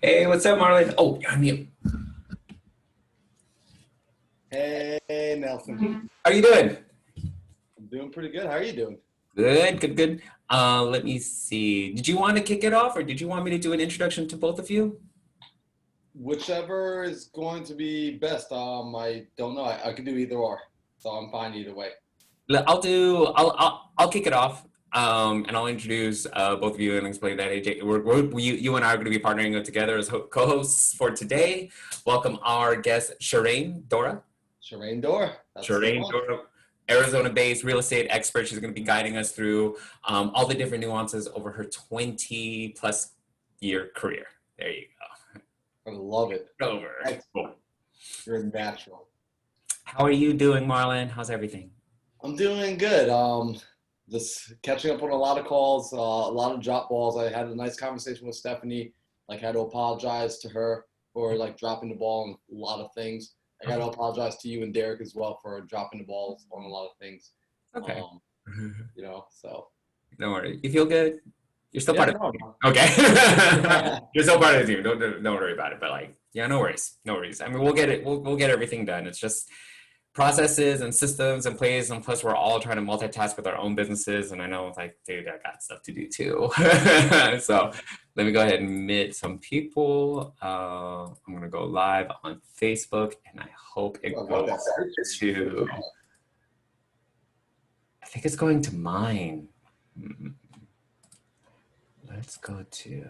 Hey, what's up, Marlon? Oh, you're on mute. Hey, Nelson. How are you doing? I'm doing pretty good. How are you doing? Good, good, good. Let me see. Did you want to kick it off, or did you want me to do an introduction to both of you? Whichever is going to be best. I don't know. I can do either or, so I'm fine either way. I'll kick it off. And I'll introduce both of you and explain that. AJ, you and I are going to be partnering together as co-hosts for today. Welcome our guest, Sharane Dorrah. Sharane Dorrah. That's the Sharane one. Dorrah, Arizona-based real estate expert. She's going to be guiding us through all the different nuances over her 20-plus year career. There you I love it. go. Over. Excellent. Cool. You're natural. How are you doing, Marlon? How's everything? I'm doing good. Just catching up on a lot of calls, a lot of drop balls. I had a nice conversation with Stephanie. Like, had to apologize to her for like dropping the ball on a lot of things. I got to apologize to you and Derek as well for dropping the balls on a lot of things. Okay. So Don't worry. You feel good? You're still yeah, part of no. the team. Okay. You're still part of the team. Don't worry about it. But like, yeah, no worries. No worries. I mean, we'll get it. We'll get everything done. It's just processes and systems and plays, and plus we're all trying to multitask with our own businesses. And I know, like, dude, I got stuff to do too. So let me go ahead and meet some people. I'm gonna go live on Facebook, and I hope it goes to. I think it's going to mine. Let's go to.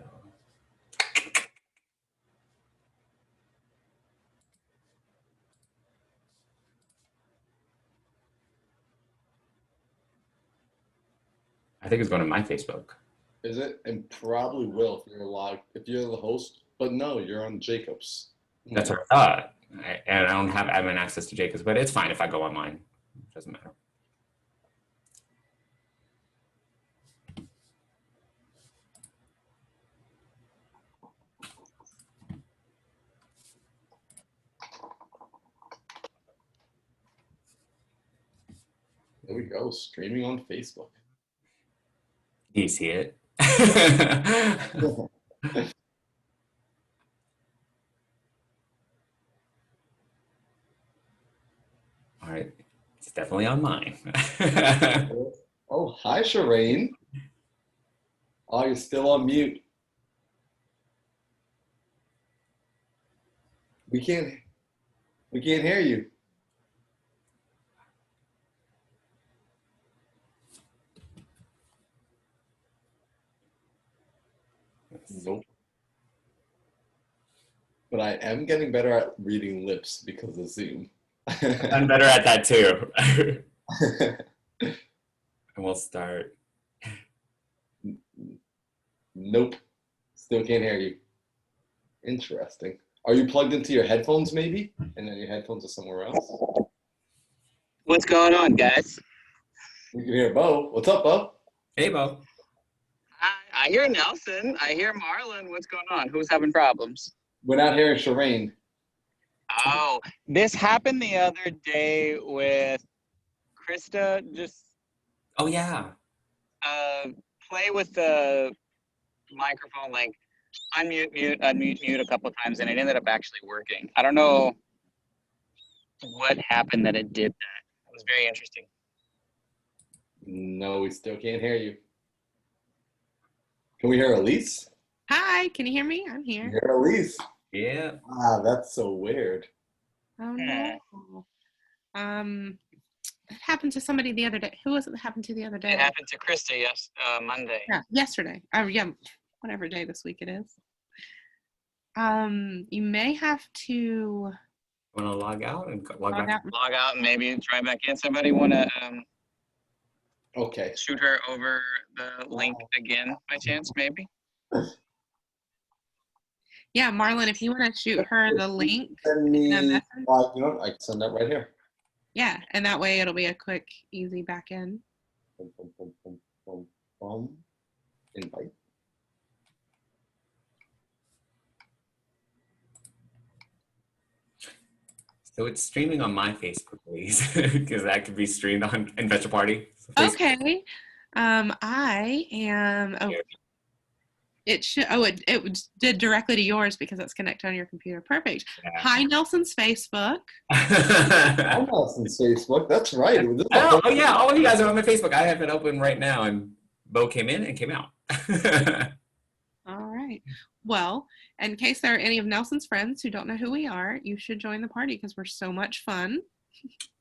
I think it's going to my Facebook. Is it? And probably will if you're live, if you're the host. But no, you're on Jacob's. That's what I thought. And I don't have admin access to Jacobs, but it's fine if I go online. It doesn't matter. There we go. Streaming on Facebook. Do you see it? All right. It's definitely on mine. Oh, hi, Sharane. Oh, you're still on mute. We can't we can't hear you. Nope. But I am getting better at reading lips because of Zoom. I'm better at that too. And we'll start. Nope. Still can't hear you. Interesting. Are you plugged into your headphones maybe? And then your headphones are somewhere else? What's going on, guys? You can hear Bo. What's up, Bo? Hey, Bo. I hear Nelson. I hear Marlon. What's going on? Who's having problems? We're not hearing Sharane. Oh, this happened the other day with Krista. Just Oh, yeah. play with the microphone, like unmute, mute, unmute, mute a couple of times, and it ended up actually working. I don't know what happened that it did that. It was very interesting. No, we still can't hear you. Can we hear Elise? Hi, can you hear me? I'm here. Hear Elise. Yeah. Ah, that's so weird. Oh no. It happened to somebody the other day. Who was it that happened to the other day? It happened to Krista, yes, Monday. Yeah, yesterday. Yeah, whatever day this week it is. You may have to Want to log out and log log back? out. Log out and maybe try back in. Somebody want to Okay. shoot her over the link again by chance, maybe? Yeah, Marlon, if you want to shoot her the link, Send me, in a message. I can send that right here. Yeah, and that way it'll be a quick, easy back in. Boom, boom, boom, boom, boom, boom. Invite. So it's streaming on my Facebook, please, because that could be streamed on Investor Party. So Okay. I am. Oh, It should. Oh, did directly to yours because it's connected on your computer. Perfect. Yeah. Hi, Nelson's Facebook. I'm on Facebook. That's right. Oh yeah, all of you guys are on my Facebook. I have it open right now, and Bo came in and came out. All right. Well, in case there are any of Nelson's friends who don't know who we are, you should join the party because we're so much fun.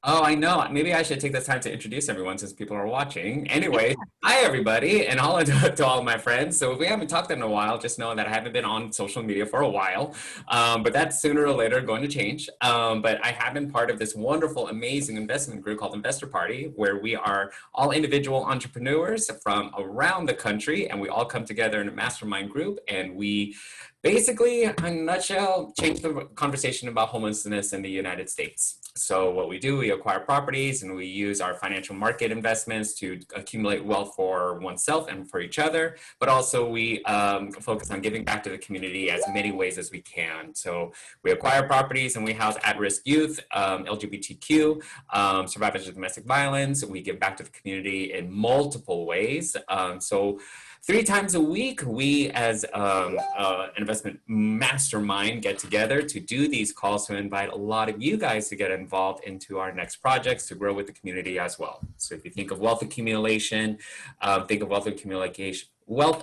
Oh, I know. Maybe I should take this time to introduce everyone since people are watching. Anyway, hi everybody, and hello to all of my friends. So if we haven't talked in a while, just know that I haven't been on social media for a while, but that's sooner or later going to change. But I have been part of this wonderful, amazing investment group called Investor Party, where we are all individual entrepreneurs from around the country, and we all come together in a mastermind group, and we basically, in a nutshell, change the conversation about homelessness in the United States. So what we do, we acquire properties and we use our financial market investments to accumulate wealth for oneself and for each other, but also we focus on giving back to the community as many ways as we can. So we acquire properties and we house at-risk youth, LGBTQ, survivors of domestic violence. We give back to the community in multiple ways. So 3 times a week, we as an investment mastermind get together to do these calls to invite a lot of you guys to get involved into our next projects to grow with the community as well. So if you think of wealth accumulation, think of wealth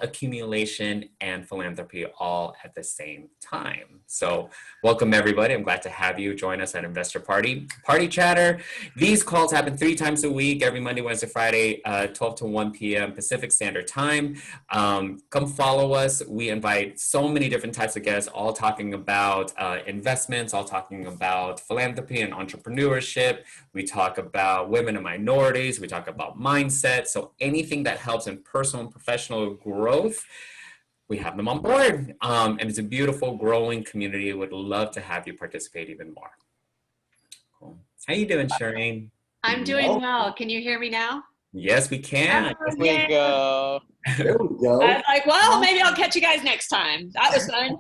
accumulation and philanthropy all at the same time. So welcome everybody. I'm glad to have you join us at Investor Party. Party Chatter. These calls happen 3 times a week, every Monday, Wednesday, Friday, 12 to 1 p.m. Pacific Standard Time. Come follow us. We invite so many different types of guests, all talking about investments, all talking about philanthropy and entrepreneurship. We talk about women and minorities. We talk about mindset. So anything that helps in personal and professional growth, we have them on board. And it's a beautiful, growing community. Would love to have you participate even more. Cool. How you doing, Sharane? I'm doing well. Can you hear me now? Yes, we can. Oh, We yay. go. There we go. I was like, well, maybe I'll catch you guys next time. That was fun.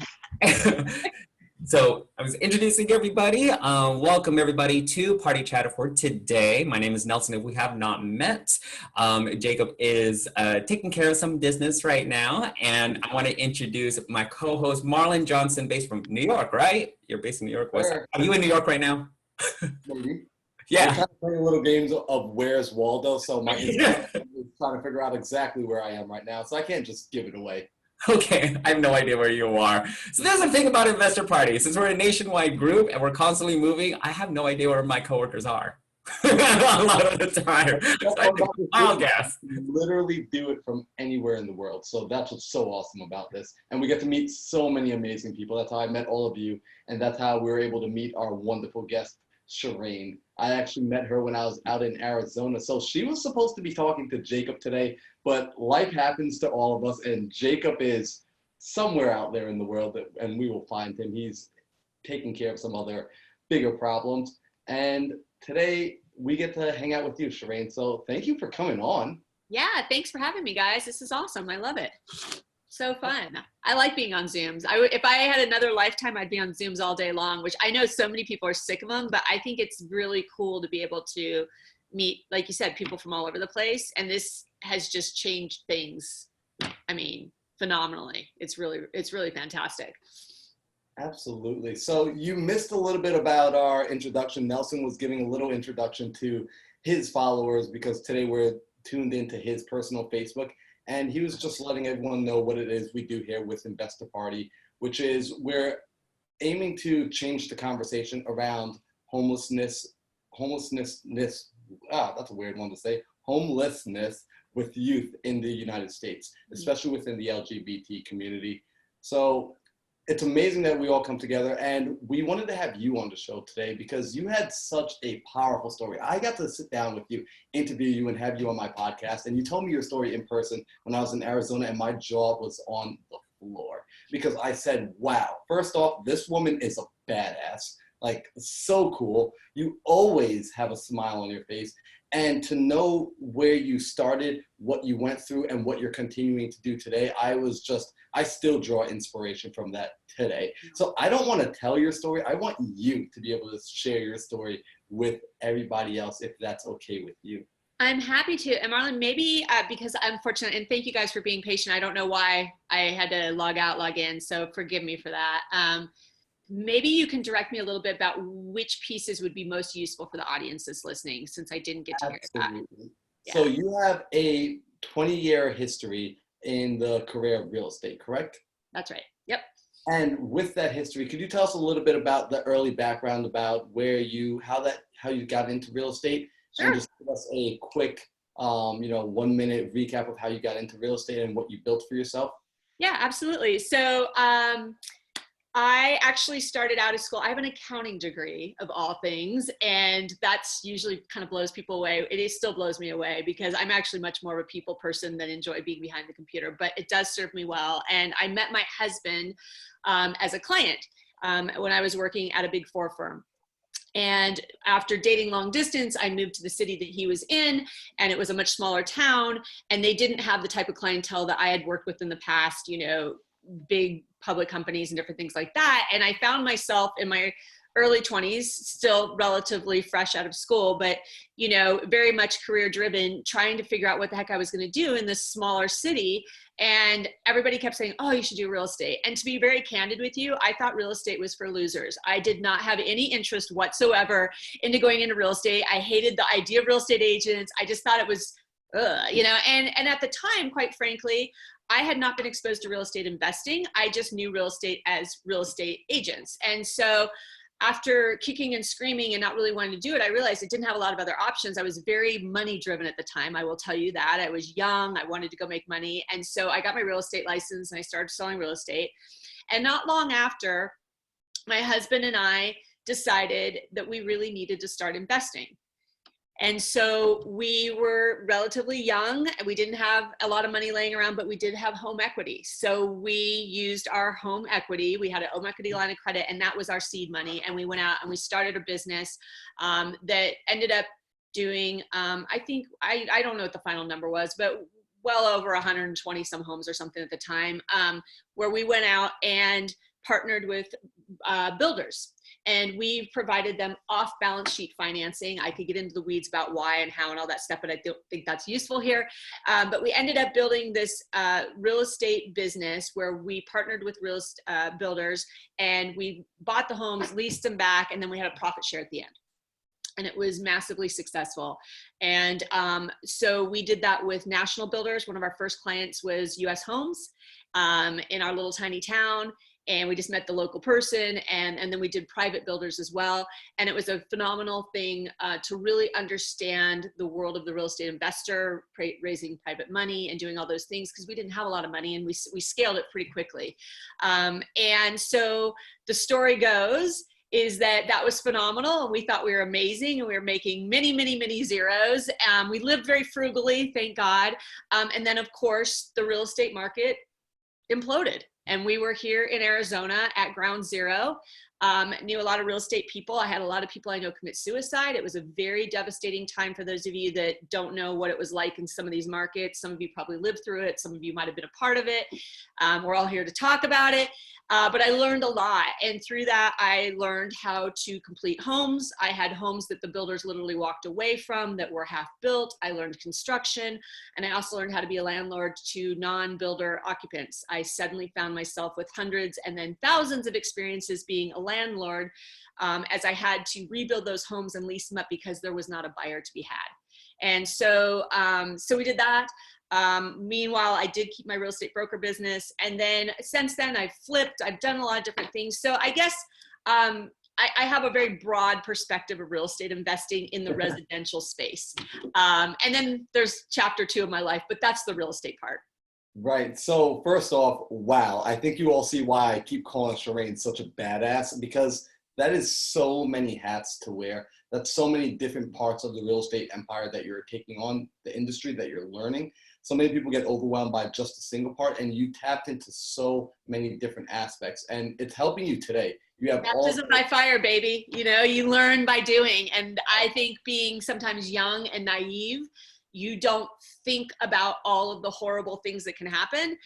So I was introducing everybody. Welcome everybody to Party Chatter for today. My name is Nelson. If we have not met, Jacob is taking care of some business right now. And I want to introduce my co-host, Marlon Johnson, based from New York, right? You're based in New York. Sure. Are you in New York right now? Maybe. Yeah. I'm trying to play little games of Where's Waldo, so my Instagram is trying to figure out exactly where I am right now, so I can't just give it away. Okay, I have no idea where you are. So there's the thing about Investor Party. Since we're a nationwide group and we're constantly moving, I have no idea where my coworkers are. A lot of the time. So I'll guess. Literally do it from anywhere in the world. So that's what's so awesome about this. And we get to meet so many amazing people. That's how I met all of you. And that's how we were able to meet our wonderful guest, Sharane. I actually met her when I was out in Arizona. So she was supposed to be talking to Jacob today, but life happens to all of us. And Jacob is somewhere out there in the world, and we will find him. He's taking care of some other bigger problems. And today we get to hang out with you, Sharane. So thank you for coming on. Yeah, thanks for having me, guys. This is awesome. I love it. So fun. I like being on Zooms. If I had another lifetime, I'd be on Zooms all day long, which I know so many people are sick of them, but I think it's really cool to be able to meet, like you said, people from all over the place. And this has just changed things, I mean, phenomenally. It's really fantastic. Absolutely. So you missed a little bit about our introduction. Nelson was giving a little introduction to his followers because today we're tuned into his personal Facebook. And he was just letting everyone know what it is we do here with Investor Party, which is we're aiming to change the conversation around homelessness, that's a weird one to say, homelessness with youth in the United States, especially within the LGBT community. So it's amazing that we all come together, and we wanted to have you on the show today because you had such a powerful story. I got to sit down with you, interview you, and have you on my podcast, and you told me your story in person when I was in Arizona, and my jaw was on the floor because I said, wow, first off, this woman is a badass, like so cool. You always have a smile on your face, and to know where you started, what you went through, and what you're continuing to do today, I still draw inspiration from that today. So I don't want to tell your story. I want you to be able to share your story with everybody else, if that's okay with you. I'm happy to. And Marlon, maybe because I'm fortunate, and thank you guys for being patient. I don't know why I had to log out, log in, so forgive me for that. Maybe you can direct me a little bit about which pieces would be most useful for the audience that's listening, since I didn't get to hear that. Absolutely. Yeah. So you have a 20-year history in the career of real estate, correct? That's right. Yep. And with that history, could you tell us a little bit about the early background about how you got into real estate? Sure. And just give us a quick, 1-minute recap of how you got into real estate and what you built for yourself. Yeah, absolutely. So I actually started out of school. I have an accounting degree of all things, and that's usually kind of blows people away. It still blows me away because I'm actually much more of a people person than enjoy being behind the computer, but it does serve me well. And I met my husband as a client when I was working at a Big Four firm. And after dating long distance, I moved to the city that he was in, and it was a much smaller town, and they didn't have the type of clientele that I had worked with in the past, big public companies and different things like that. And I found myself in my early 20s, still relatively fresh out of school, but, very much career driven, trying to figure out what the heck I was going to do in this smaller city. And everybody kept saying, oh, you should do real estate. And to be very candid with you, I thought real estate was for losers. I did not have any interest whatsoever into going into real estate. I hated the idea of real estate agents. I just thought it was, and at the time, quite frankly, I had not been exposed to real estate investing. I just knew real estate as real estate agents. And so after kicking and screaming and not really wanting to do it, I realized I didn't have a lot of other options. I was very money driven at the time. I will tell you that. I was young. I wanted to go make money. And so I got my real estate license and I started selling real estate. And not long after, my husband and I decided that we really needed to start investing. And so we were relatively young. We didn't have a lot of money laying around, but we did have home equity. So we used our home equity. We had a home equity line of credit, and that was our seed money. And we went out and we started a business that ended up doing, I don't know what the final number was, but well over 120 some homes or something at the time, where we went out and partnered with builders. And we provided them off balance sheet financing. I could get into the weeds about why and how and all that stuff, but I don't think that's useful here. But we ended up building this real estate business where we partnered with builders, and we bought the homes, leased them back, and then we had a profit share at the end. And it was massively successful. And so we did that with national builders. One of our first clients was US Homes in our little tiny town. And we just met the local person, and then we did private builders as well. And it was a phenomenal thing to really understand the world of the real estate investor, raising private money and doing all those things, because we didn't have a lot of money, and we scaled it pretty quickly. And so the story goes is that was phenomenal, and we thought we were amazing, and we were making many, many, many zeros. We lived very frugally, thank God. And then, of course, the real estate market imploded. And we were here in Arizona at ground zero. Knew a lot of real estate people. I had a lot of people I know commit suicide. It was a very devastating time for those of you that don't know what it was like in some of these markets. Some of you probably lived through it. Some of you might have been a part of it. We're all here to talk about it. But I learned a lot. And through that, I learned how to complete homes. I had homes that the builders literally walked away from that were half built. I learned construction. And I also learned how to be a landlord to non-builder occupants. I suddenly found myself with hundreds and then thousands of experiences being a landlord, as I had to rebuild those homes and lease them up because there was not a buyer to be had. And so, so we did that. Meanwhile, I did keep my real estate broker business. And then since then I've flipped, I've done a lot of different things. So I guess, I have a very broad perspective of real estate investing in the residential space. And then there's chapter 2 of my life, but that's the real estate part. Right. So first off, wow. I think you all see why I keep calling Sharane such a badass, because that is so many hats to wear. That's so many different parts of the real estate empire that you're taking on, the industry that you're learning. So many people get overwhelmed by just a single part, and you tapped into so many different aspects, and it's helping you today. You have baptism by fire, baby. You know, you learn by doing. And I think being sometimes young and naive, you don't think about all of the horrible things that can happen.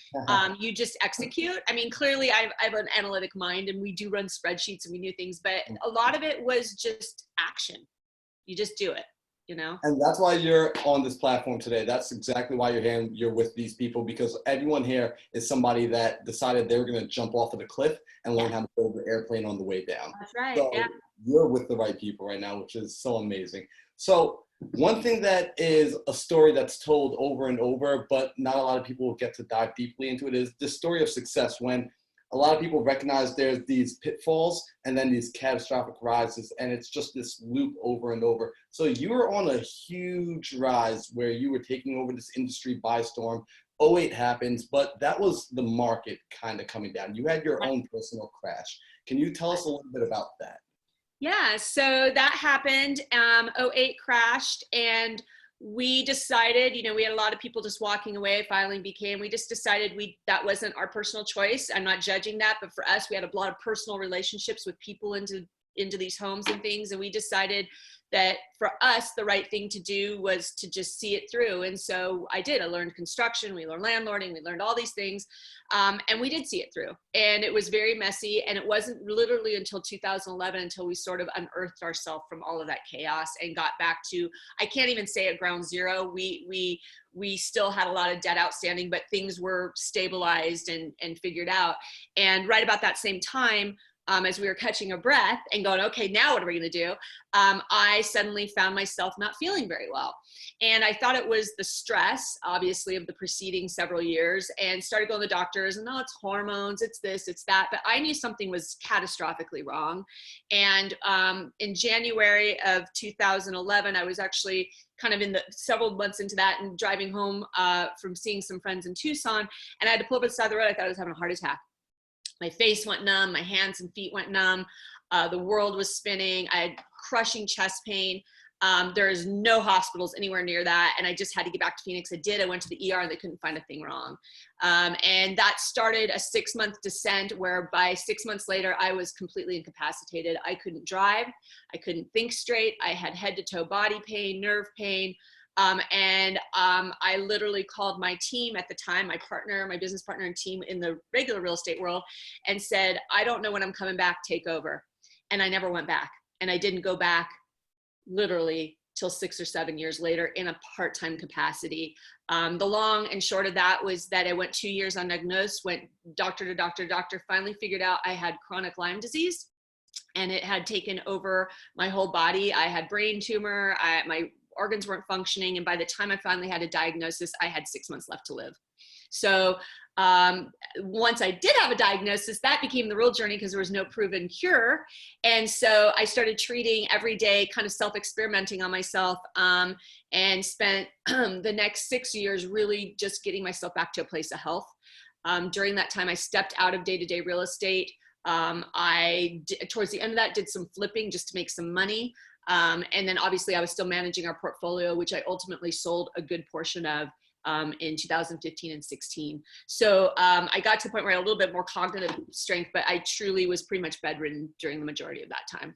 You just execute. I mean, clearly I have an analytic mind, and we do run spreadsheets and we do things, but a lot of it was just action. You just do it. you know? And that's why you're on this platform today. That's exactly why you're with these people, because everyone here is somebody that decided they were going to jump off of the cliff and learn how to build the airplane on the way down. That's right. So Yeah. you're with the right people right now, which is so amazing. So one thing that is a story that's told over and over, but not a lot of people get to dive deeply into it, is the story of success, when a lot of people recognize there's these pitfalls and then these catastrophic rises, and it's just this loop over and over. So you were on a huge rise where you were taking over this industry by storm. '08 happens, but that was the market kind of coming down. You had your own personal crash. Can you tell us a little bit about that? Yeah, so that happened. '08 crashed, and we decided, you know, we had a lot of people just walking away. We just decided that wasn't our personal choice. I'm not judging that, but for us, we had a lot of personal relationships with people into these homes and things, and we decided that for us, the right thing to do was to just see it through. And so I did. I learned construction, we learned landlording, we learned all these things, and we did see it through. And it was very messy, and it wasn't literally until 2011 until we sort of unearthed ourselves from all of that chaos and got back to, I can't even say at ground zero. We still had a lot of debt outstanding, but things were stabilized and figured out. And right about that same time, as we were catching a breath and going, okay, now what are we going to do? I suddenly found myself not feeling very well. And I thought it was the stress, obviously, of the preceding several years, and started going to the doctors, and it's hormones, it's this, it's that. But I knew something was catastrophically wrong. And in January of 2011, I was actually kind of several months into that and driving home from seeing some friends in Tucson, and I had to pull up to the side of the road. I thought I was having a heart attack. My face went numb, my hands and feet went numb. The world was spinning. I had crushing chest pain. There's no hospitals anywhere near that. And I just had to get back to Phoenix. I went to the ER and they couldn't find a thing wrong. And that started a 6-month descent where by 6 months later, I was completely incapacitated. I couldn't drive. I couldn't think straight. I had head to toe body pain, nerve pain. I literally called my team at the time, my business partner and team in the regular real estate world, and said, I don't know when I'm coming back, take over. And I never went back. And I didn't go back literally till 6 or 7 years later in a part-time capacity. The long and short of that was that I went 2 years undiagnosed, went doctor to doctor, finally figured out I had chronic Lyme disease, and it had taken over my whole body. I had brain tumor, my organs weren't functioning. And by the time I finally had a diagnosis, I had 6 months left to live. So once I did have a diagnosis, that became the real journey because there was no proven cure. And so I started treating every day, kind of self-experimenting on myself, and spent the next 6 years really just getting myself back to a place of health. During that time, I stepped out of day-to-day real estate. Towards the end of that, did some flipping just to make some money. And then obviously I was still managing our portfolio, which I ultimately sold a good portion of in 2015 and 16. So I got to the point where I had a little bit more cognitive strength, but I truly was pretty much bedridden during the majority of that time.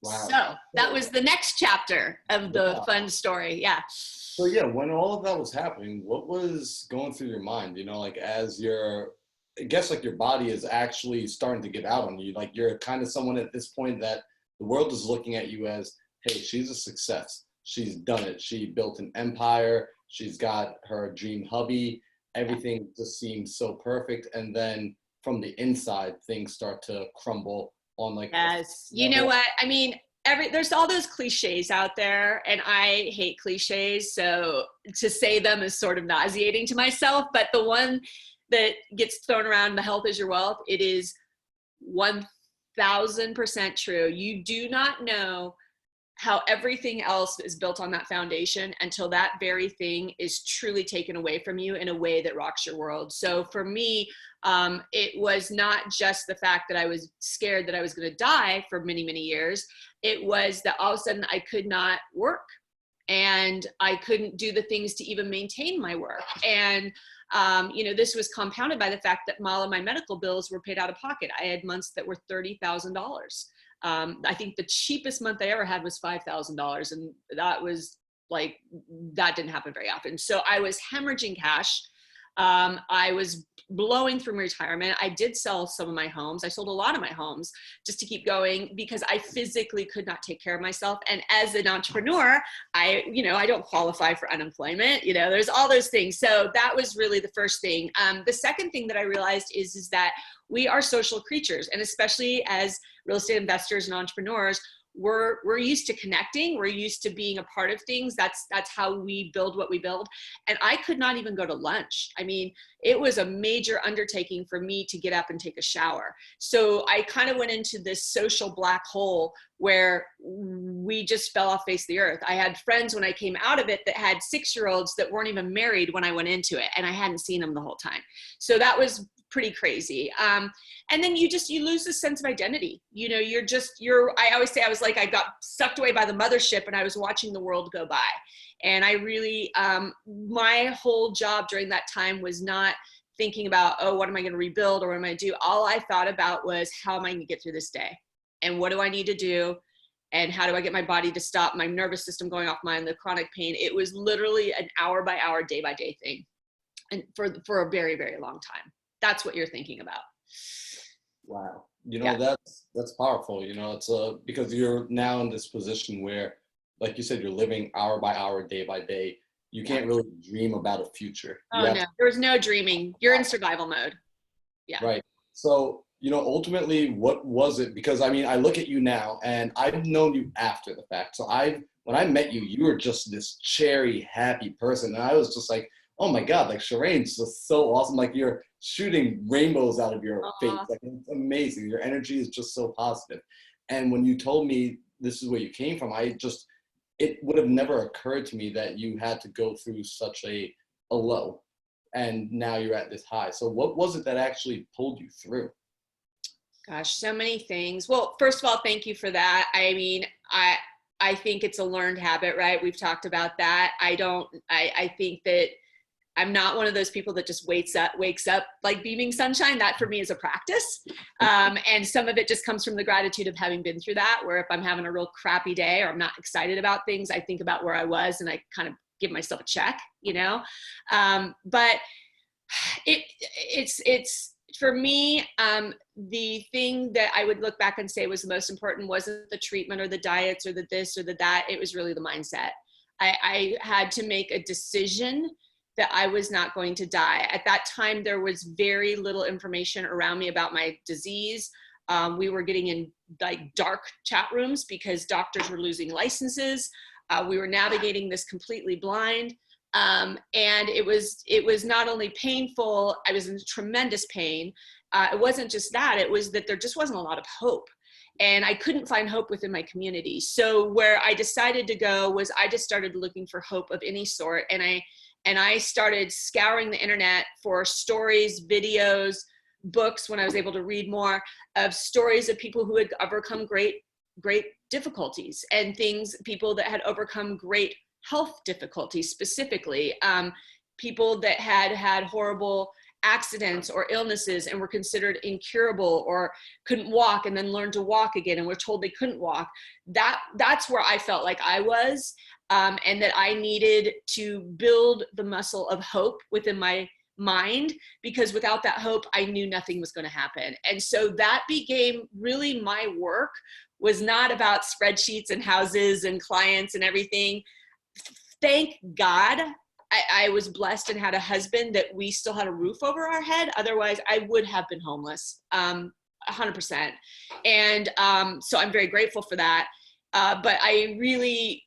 Wow. So that was the next chapter of the fun story. Yeah. So yeah, when all of that was happening, what was going through your mind? You know, like as I guess like your body is actually starting to give out on you. Like you're kind of someone at this point that the world is looking at you as, hey, she's a success. She's done it. She built an empire. She's got her dream hubby. Everything just seems so perfect. And then from the inside, things start to crumble on like. Yes. You know what? I mean, there's all those cliches out there, and I hate cliches. So to say them is sort of nauseating to myself. But the one that gets thrown around, the health is your wealth, it is 1,000% true. You do not know how everything else is built on that foundation until that very thing is truly taken away from you in a way that rocks your world. So for me, it was not just the fact that I was scared that I was going to die for many, many years. It was that all of a sudden I could not work, and I couldn't do the things to even maintain my work. And this was compounded by the fact that all of my medical bills were paid out of pocket. I had months that were $30,000. I think the cheapest month I ever had was $5,000. And that was like, that didn't happen very often. So I was hemorrhaging cash. I was blowing through my retirement. I did sell some of my homes. I sold a lot of my homes just to keep going because I physically could not take care of myself. And as an entrepreneur, I don't qualify for unemployment. There's all those things. So that was really the first thing. The second thing that I realized is that we are social creatures, and especially as real estate investors and entrepreneurs, we're used to connecting. We're used to being a part of things. That's how we build what we build. And I could not even go to lunch. I mean, it was a major undertaking for me to get up and take a shower. So I kind of went into this social black hole where we just fell off face of the earth. I had friends when I came out of it that had 6-year-olds that weren't even married when I went into it, and I hadn't seen them the whole time. So that was pretty crazy. And then you lose a sense of identity. I always say I got sucked away by the mothership and I was watching the world go by. And I really, my whole job during that time was not thinking about, oh, what am I going to rebuild or what am I going to do? All I thought about was, how am I going to get through this day? And what do I need to do? And how do I get my body to stop my nervous system going offline, the chronic pain? It was literally an hour by hour, day by day thing. And for a very, very long time. That's what you're thinking about. Wow. Yeah. That's powerful. It's because you're now in this position where, like you said, you're living hour by hour, day by day. You can't really dream about a future. Oh, no, there's no dreaming. You're in survival mode. Yeah. Right. So, ultimately, what was it? Because I look at you now and I've known you after the fact. So when I met you, you were just this cherry, happy person. And I was just like, oh my God, like Sharane's just so awesome. Like you're shooting rainbows out of your face. Like it's amazing. Your energy is just so positive. And when you told me this is where you came from, it would have never occurred to me that you had to go through such a low and now you're at this high. So what was it that actually pulled you through? Gosh, so many things. Well, first of all, thank you for that. I mean, I think it's a learned habit, right? We've talked about that. I think that I'm not one of those people that just wakes up like beaming sunshine. That for me is a practice. And some of it just comes from the gratitude of having been through that, where if I'm having a real crappy day or I'm not excited about things, I think about where I was and I kind of give myself a check, but it's for me, the thing that I would look back and say was the most important wasn't the treatment or the diets or the this or the that. It was really the mindset. I had to make a decision that I was not going to die. At that time, there was very little information around me about my disease. We were getting in like dark chat rooms because doctors were losing licenses. We were navigating this completely blind. And it was not only painful, I was in tremendous pain. It wasn't just that, it was that there just wasn't a lot of hope. And I couldn't find hope within my community. So where I decided to go was I just started looking for hope of any sort. And I started scouring the internet for stories, videos, books when I was able to read more of stories of people who had overcome great difficulties and people that had overcome great health difficulties, specifically people that had horrible accidents or illnesses and were considered incurable or couldn't walk and then learned to walk again and were told they couldn't walk. That's where I felt like I was. And that I needed to build the muscle of hope within my mind, because without that hope, I knew nothing was going to happen. And so that became really my work, was not about spreadsheets and houses and clients and everything. Thank God I was blessed and had a husband that we still had a roof over our head. Otherwise, I would have been homeless, 100%. And so I'm very grateful for that. But I really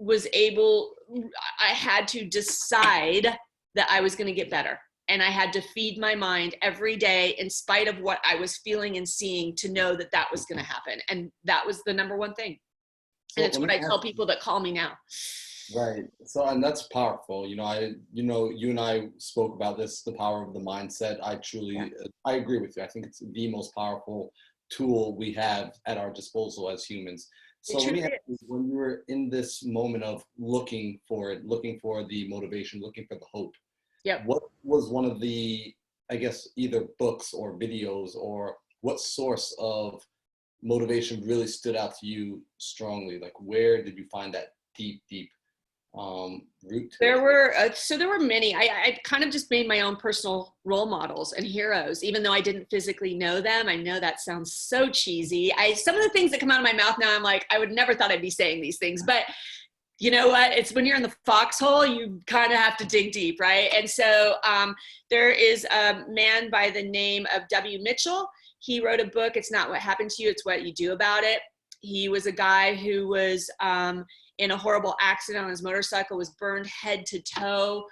I had to decide that I was going to get better. And I had to feed my mind every day in spite of what I was feeling and seeing to know that that was going to happen. And that was the number one thing. And it's what I tell people that call me now. Right. So, and that's powerful. You and I spoke about this, the power of the mindset. I agree with you. I think it's the most powerful tool we have at our disposal as humans. So let me ask you, when you were in this moment of looking for the motivation, looking for the hope, what was one of the, I guess, either books or videos, or what source of motivation really stood out to you strongly? Like, where did you find that deep route to There it? were there were many. I kind of just made my own personal role models and heroes, even though I didn't physically know them. I know that sounds so cheesy. Some of the things that come out of my mouth now, I'm like, I would never thought I'd be saying these things, but you know what? It's when you're in the foxhole, you kind of have to dig deep, right? And so there is a man by the name of W. Mitchell. He wrote a book, It's Not What Happened to You, It's What You Do About It. He was a guy who was in a horrible accident on his motorcycle, was burned head to toe,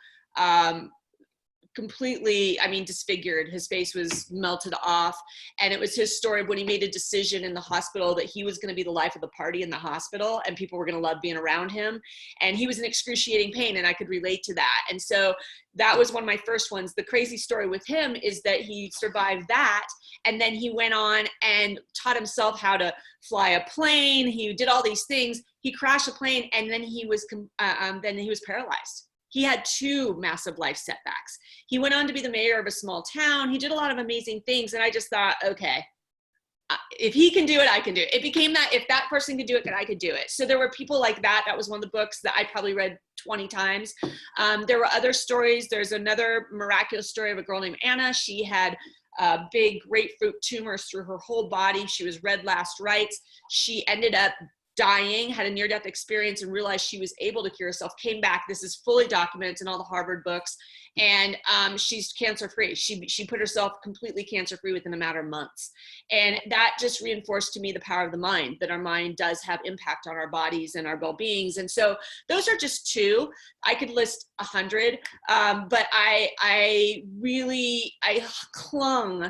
completely, I mean, disfigured. His face was melted off. And it was his story of when he made a decision in the hospital that he was going to be the life of the party in the hospital and people were going to love being around him. And he was in excruciating pain and I could relate to that. And so that was one of my first ones. The crazy story with him is that he survived that. And then he went on and taught himself how to fly a plane. He did all these things. He crashed a plane and then he was paralyzed. He had 2 massive life setbacks. He went on to be the mayor of a small town. He did a lot of amazing things. And I just thought, okay, if he can do it, I can do it. It became that if that person could do it, then I could do it. So there were people like that. That was one of the books that I probably read 20 times. There were other stories. There's another miraculous story of a girl named Anna. She had big grapefruit tumors through her whole body. She was red last rites. She ended up dying, had a near-death experience and realized she was able to cure herself, came back. This is fully documented in all the Harvard books. And she's cancer-free. She put herself completely cancer-free within a matter of months. And that just reinforced to me the power of the mind, that our mind does have impact on our bodies and our well-beings. And so those are just 2. I could list 100, but I clung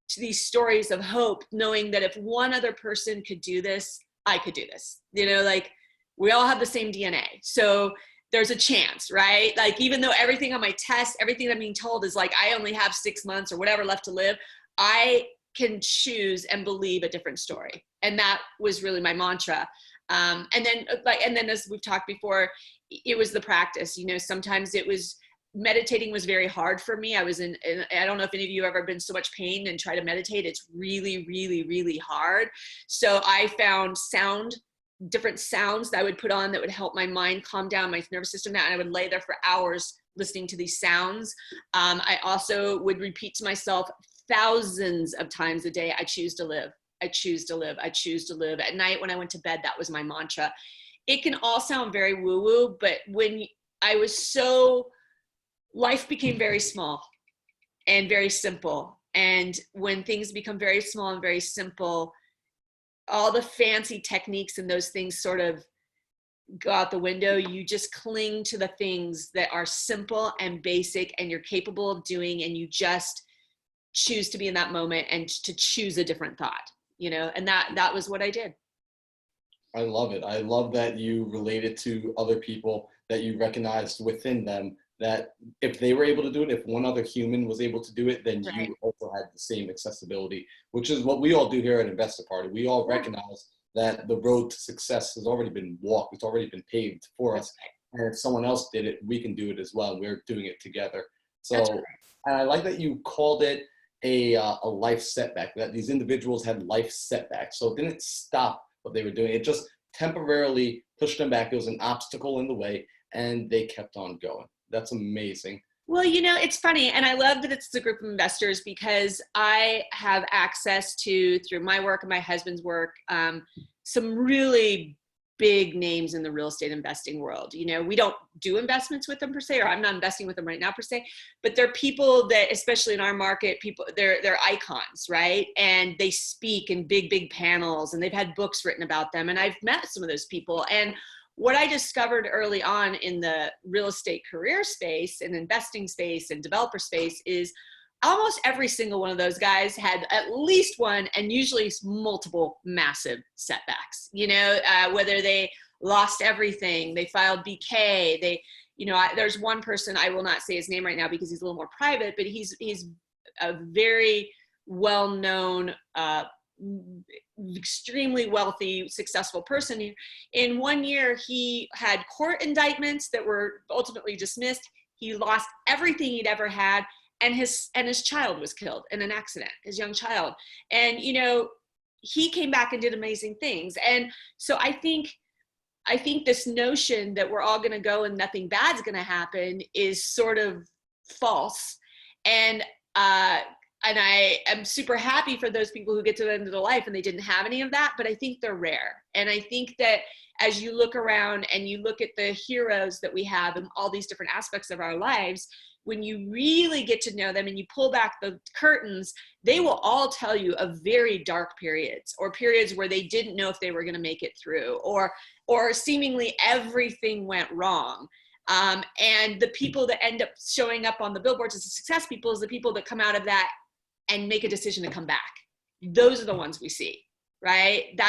to these stories of hope, knowing that if one other person could do this, I could do this. You know, like we all have the same DNA. So there's a chance, right? Like even though everything on my test, everything I'm being told is like, I only have 6 months or whatever left to live, I can choose and believe a different story. And that was really my mantra. And then as we've talked before, it was the practice. You know, sometimes it was, meditating was very hard for me. I don't know if any of you have ever been in so much pain and try to meditate. It's really, really, really hard. So I found different sounds that I would put on that would help my mind calm down, my nervous system down, and I would lay there for hours listening to these sounds. I also would repeat to myself thousands of times a day, I choose to live. I choose to live. I choose to live. At night when I went to bed, that was my mantra. It can all sound very woo-woo, but when life became very small and very simple. And when things become very small and very simple, all the fancy techniques and those things sort of go out the window. You just cling to the things that are simple and basic and you're capable of doing, and you just choose to be in that moment and to choose a different thought, you know, and that was what I did. I love it. I love that you related to other people, that you recognized within them that if they were able to do it, if one other human was able to do it, then Right. you also had the same accessibility, which is what we all do here at Investor Party. We all recognize that the road to success has already been walked. It's already been paved for us. And if someone else did it, we can do it as well. We're doing it together. So, and I like that you called it a life setback, that these individuals had life setbacks. So it didn't stop what they were doing. It just temporarily pushed them back. There was an obstacle in the way and they kept on going. That's amazing. Well, you know, it's funny. And I love that it's a group of investors because I have access to, through my work and my husband's work, some really big names in the real estate investing world. You know, we don't do investments with them per se, or I'm not investing with them right now per se, but they're people that, especially in our market, they're icons, right? And they speak in big panels and they've had books written about them. And I've met some of those people. And what I discovered early on in the real estate career space and investing space and developer space is almost every single one of those guys had at least one and usually multiple massive setbacks, you know, whether they lost everything, they filed BK, there's one person, I will not say his name right now because he's a little more private, but he's a very well-known, extremely wealthy, successful person. In 1 year, he had court indictments that were ultimately dismissed. He lost everything he'd ever had. And his child was killed in an accident, his young child. And, you know, he came back and did amazing things. And so I think I think this notion that we're all going to go and nothing bad's going to happen is sort of false. And I am super happy for those people who get to the end of their life and they didn't have any of that, but I think they're rare. And I think that as you look around and you look at the heroes that we have in all these different aspects of our lives, when you really get to know them and you pull back the curtains, they will all tell you of very dark periods, or periods where they didn't know if they were going to make it through, or seemingly everything went wrong. And the people that end up showing up on the billboards as success people is the people that come out of that and make a decision to come back. Those are the ones we see, right?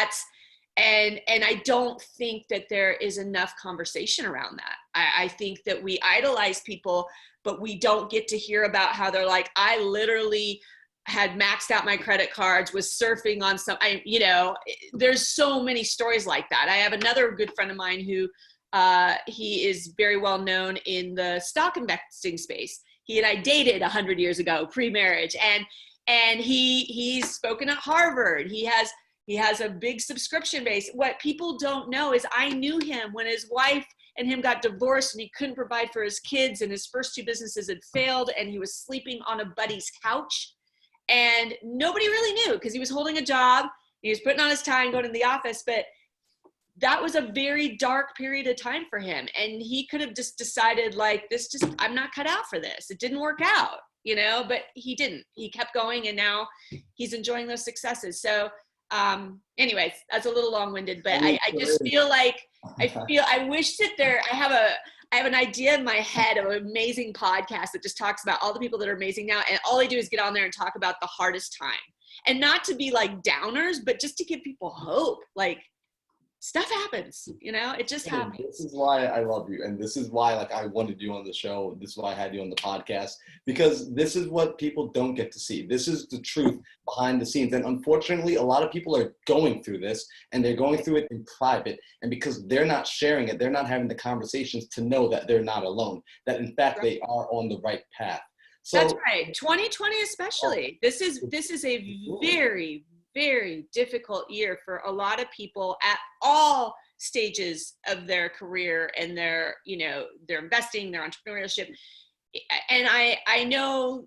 And I don't think that there is enough conversation around that. I think that we idolize people, but we don't get to hear about how they're like, I literally had maxed out my credit cards, was surfing on there's so many stories like that. I have another good friend of mine who, he is very well known in the stock investing space. He and I dated 100 years ago, pre-marriage, and he's spoken at Harvard. He has a big subscription base. What people don't know is I knew him when his wife and him got divorced and he couldn't provide for his kids and his first 2 businesses had failed and he was sleeping on a buddy's couch. And nobody really knew because he was holding a job. He was putting on his tie and going to the office, but that was a very dark period of time for him. And he could have just decided like, I'm not cut out for this. It didn't work out, but he didn't. He kept going and now he's enjoying those successes. So anyways, that's a little long-winded, but I just feel like, I wish that I have an idea in my head of an amazing podcast that just talks about all the people that are amazing now. And all they do is get on there and talk about the hardest time, and not to be like downers, but just to give people hope. Like, stuff happens, it just happens. This is why I love you. And this is why I wanted you on the show. This is why I had you on the podcast, because this is what people don't get to see. This is the truth behind the scenes. And unfortunately, a lot of people are going through this and they're going through it in private. And because they're not sharing it, they're not having the conversations to know that they're not alone, that in fact, they are on the right path. So, that's right. 2020 especially. This is a very, very difficult year for a lot of people at all stages of their career and their investing, their entrepreneurship. And I know,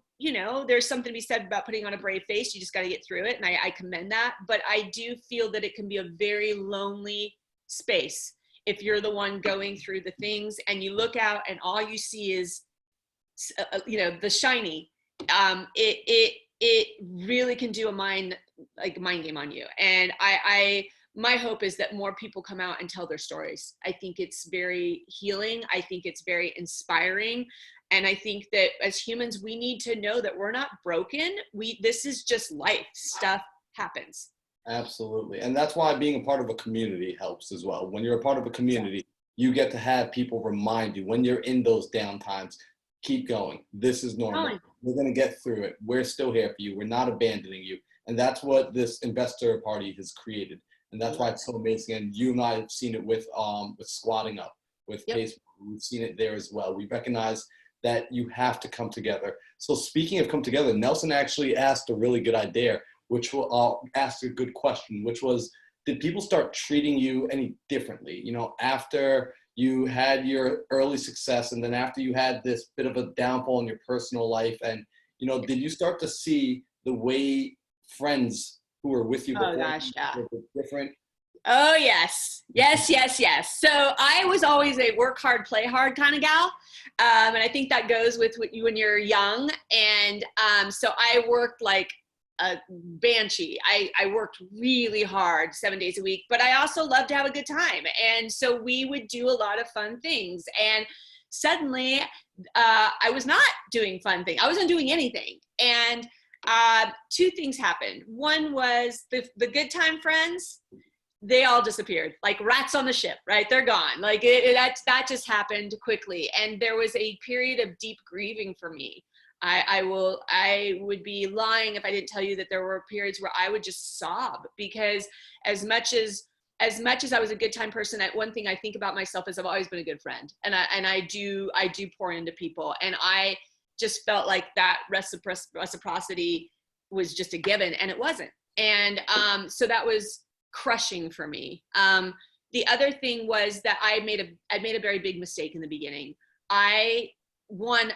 there's something to be said about putting on a brave face. You just got to get through it. And I commend that. But I do feel that it can be a very lonely space if you're the one going through the things and you look out and all you see is, the shiny. It really can do a mind game on you. And my hope is that more people come out and tell their stories. I think it's very healing. I think it's very inspiring. And I think that as humans, we need to know that we're not broken. This is just life. Stuff happens. Absolutely. And that's why being a part of a community helps as well. When you're a part of a community, you get to have people remind you when you're in those down times, keep going. This is normal. We're going to get through it. We're still here for you. We're not abandoning you. And that's what this investor party has created. And that's why it's so amazing. And you and I have seen it with Squatting Up, with Facebook. We've seen it there as well. We recognize that you have to come together. So speaking of come together, Nelson actually asked a really good idea, which will ask a good question, which was, did people start treating you any differently? After you had your early success and then after you had this bit of a downfall in your personal life, and, did you start to see the way friends who were with you before were different? Oh, yes. Yes. So I was always a work hard, play hard kind of gal. And I think that goes with you when you're young. And so I worked like a banshee. I worked really hard 7 days a week, but I also loved to have a good time. And so we would do a lot of fun things. And suddenly I was not doing fun things. I wasn't doing anything. And 2 things happened. One was the good time friends, they all disappeared like rats on the ship, right? They're gone. Like that just happened quickly. And there was a period of deep grieving for me. I would be lying if I didn't tell you that there were periods where I would just sob, because as much as I was a good time person, one thing I think about myself is I've always been a good friend, and I do pour into people, and I just felt like that reciprocity was just a given, and it wasn't. And so that was crushing for me. the other thing was that I made a very big mistake in the beginning. I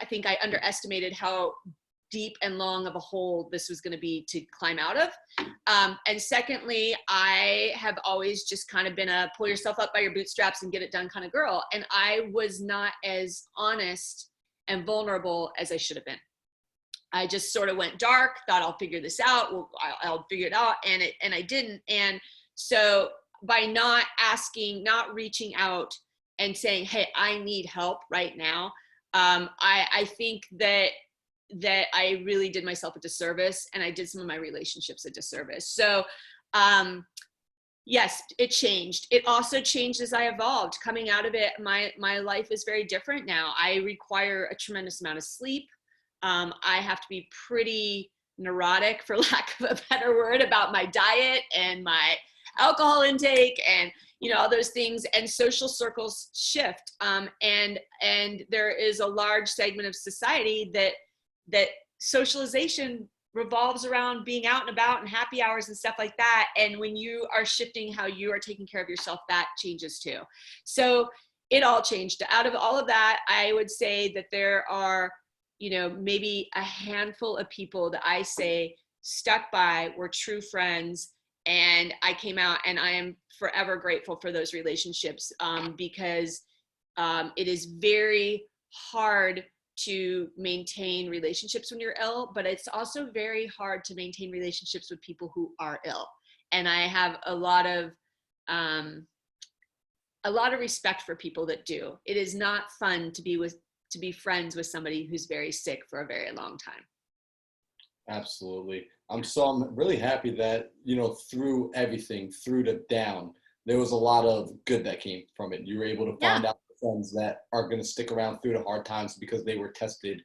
think I underestimated how deep and long of a hole this was going to be to climb out of. And secondly, I have always just kind of been a pull yourself up by your bootstraps and get it done kind of girl. And I was not as honest and vulnerable as I should have been. I just sort of went dark, thought I'll figure this out. Well, I'll figure it out. And I didn't. And so by not asking, not reaching out and saying, hey, I need help right now. I think that I really did myself a disservice, and I did some of my relationships a disservice. So, yes, it changed. It also changed as I evolved. Coming out of it, my life is very different now. I require a tremendous amount of sleep. I have to be pretty neurotic, for lack of a better word, about my diet and my alcohol intake and, you know, all those things. And social circles shift. And there is a large segment of society that socialization revolves around being out and about and happy hours and stuff like that. And when you are shifting how you are taking care of yourself, that changes too. So it all changed. Out of all of that, I would say that there are, you know, maybe a handful of people that I say stuck by, were true friends, and I came out, and I am forever grateful for those relationships, because it is very hard to maintain relationships when you're ill, but it's also very hard to maintain relationships with people who are ill. And I have a lot of respect for people that do. It is not fun to be friends with somebody who's very sick for a very long time. Absolutely. I'm really happy that, you know, through everything, through the down, there was a lot of good that came from it. You were able to find out friends that are going to stick around through the hard times because they were tested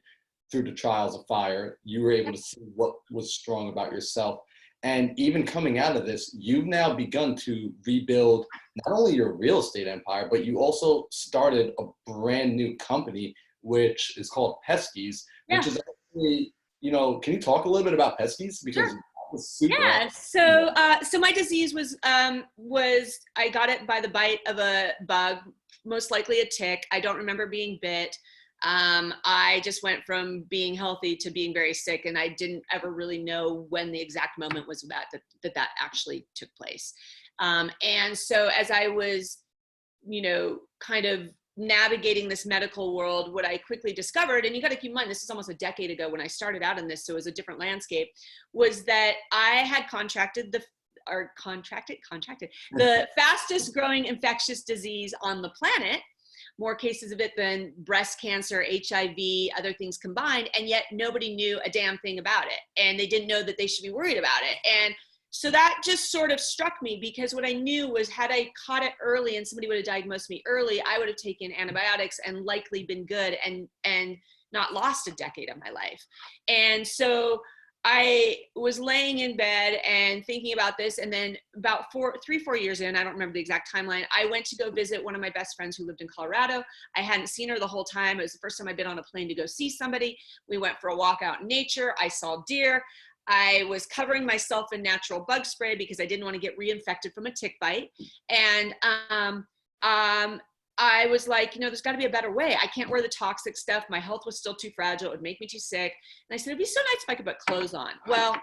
through the trials of fire. You were able to see what was strong about yourself. And even coming out of this, you've now begun to rebuild not only your real estate empire, but you also started a brand new company, which is called Pesky's, which is actually, you know, can you talk a little bit about Pesky's? Because that was super awesome. So my disease was I got it by the bite of a bug, most likely a tick. I don't remember being bit. I just went from being healthy to being very sick, and I didn't ever really know when the exact moment was that actually took place. And so as I was, you know, kind of navigating this medical world, what I quickly discovered, and you got to keep in mind, this is almost a decade ago when I started out in this, so it was a different landscape, was that I had contracted the fastest growing infectious disease on the planet, more cases of it than breast cancer, HIV, other things combined, and yet nobody knew a damn thing about it, and they didn't know that they should be worried about it. And so that just sort of struck me, because what I knew was, had I caught it early and somebody would have diagnosed me early, I would have taken antibiotics and likely been good and not lost a decade of my life. And so I was laying in bed and thinking about this, and then about 4 years in, I don't remember the exact timeline, I went to go visit one of my best friends who lived in Colorado. I hadn't seen her the whole time. It was the first time I'd been on a plane to go see somebody. We went for a walk out in nature. I saw deer. I was covering myself in natural bug spray because I didn't want to get reinfected from a tick bite. And I was like, you know, there's got to be a better way. I can't wear the toxic stuff. My health was still too fragile. It would make me too sick. And I said, it'd be so nice if I could put clothes on. Well,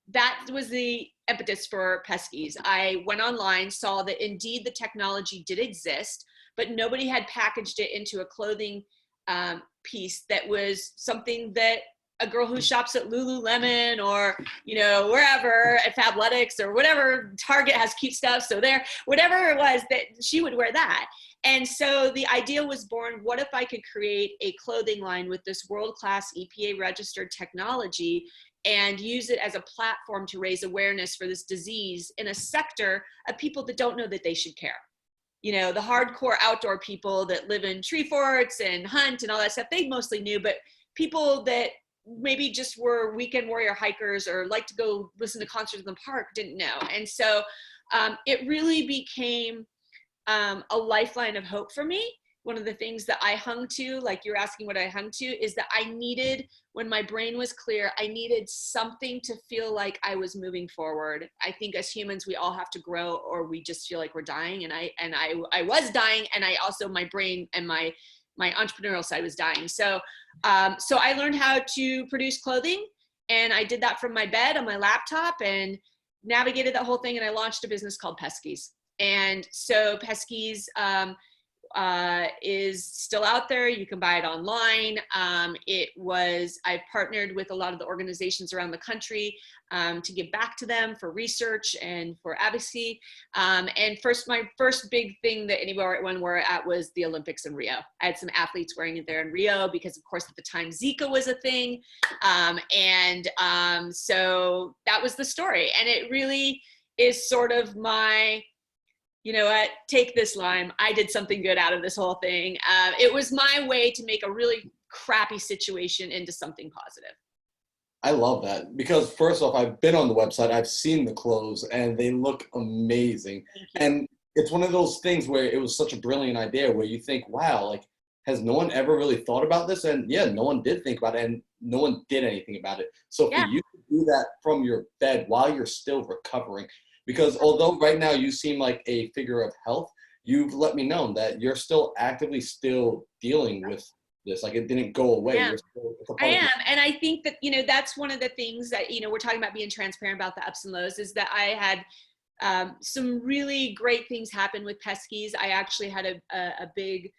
that was the impetus for Pesky's. I went online, saw that indeed the technology did exist, but nobody had packaged it into a clothing piece that was something that a girl who shops at Lululemon or, you know, wherever at Fabletics or whatever, Target has cute stuff. So there, whatever it was, that she would wear that. And so the idea was born, what if I could create a clothing line with this world-class EPA registered technology and use it as a platform to raise awareness for this disease in a sector of people that don't know that they should care. You know, the hardcore outdoor people that live in tree forts and hunt and all that stuff, they mostly knew, but people that maybe just were weekend warrior hikers or like to go listen to concerts in the park didn't know. And so it really became a lifeline of hope for me. one of the things that I hung to, like you're asking what I hung to, is that I needed, when my brain was clear, I needed something to feel like I was moving forward. I think as humans, we all have to grow, or we just feel like we're dying. And I was dying, and I also, my brain and my entrepreneurial side was dying. So I learned how to produce clothing, and I did that from my bed on my laptop and navigated that whole thing. And I launched a business called Pesky's. And so Pesky's is still out there. You can buy it online. I partnered with a lot of the organizations around the country to give back to them for research and for advocacy. And my first big thing that anyone were at was the Olympics in Rio. I had some athletes wearing it there in Rio because, of course, at the time Zika was a thing. So that was the story. And it really is sort of my, you know what, take this lime. I did something good out of this whole thing. It was my way to make a really crappy situation into something positive. I love that, because first off, I've been on the website, I've seen the clothes, and they look amazing. And it's one of those things where it was such a brilliant idea where you think, wow, like, has no one ever really thought about this? And yeah, no one did think about it, and no one did anything about it. So for you to do that from your bed while you're still recovering, because although right now you seem like a figure of health, you've let me know that you're still actively dealing with this. Like, it didn't go away. Yeah. You're still, it's a I part of am. And I think that, you know, that's one of the things that, you know, we're talking about being transparent about the ups and lows, is that I had some really great things happen with Pesky's. I actually had a big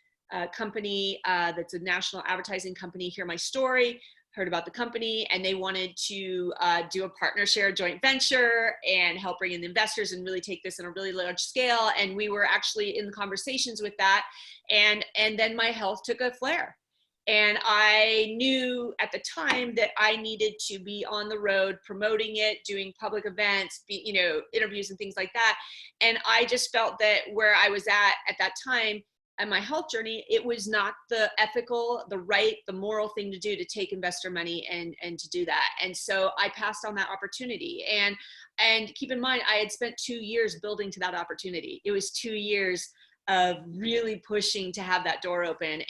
company that's a national advertising company hear my story, heard about the company, and they wanted to do a partner share joint venture and help bring in the investors and really take this in a really large scale. And we were actually in the conversations with that. And then my health took a flare. And I knew at the time that I needed to be on the road promoting it, doing public events, interviews and things like that. And I just felt that where I was at that time and my health journey, it was not the ethical, the right, the moral thing to do to take investor money and to do that. And so I passed on that opportunity. And keep in mind, I had spent 2 years building to that opportunity. It was 2 years of really pushing to have that door open.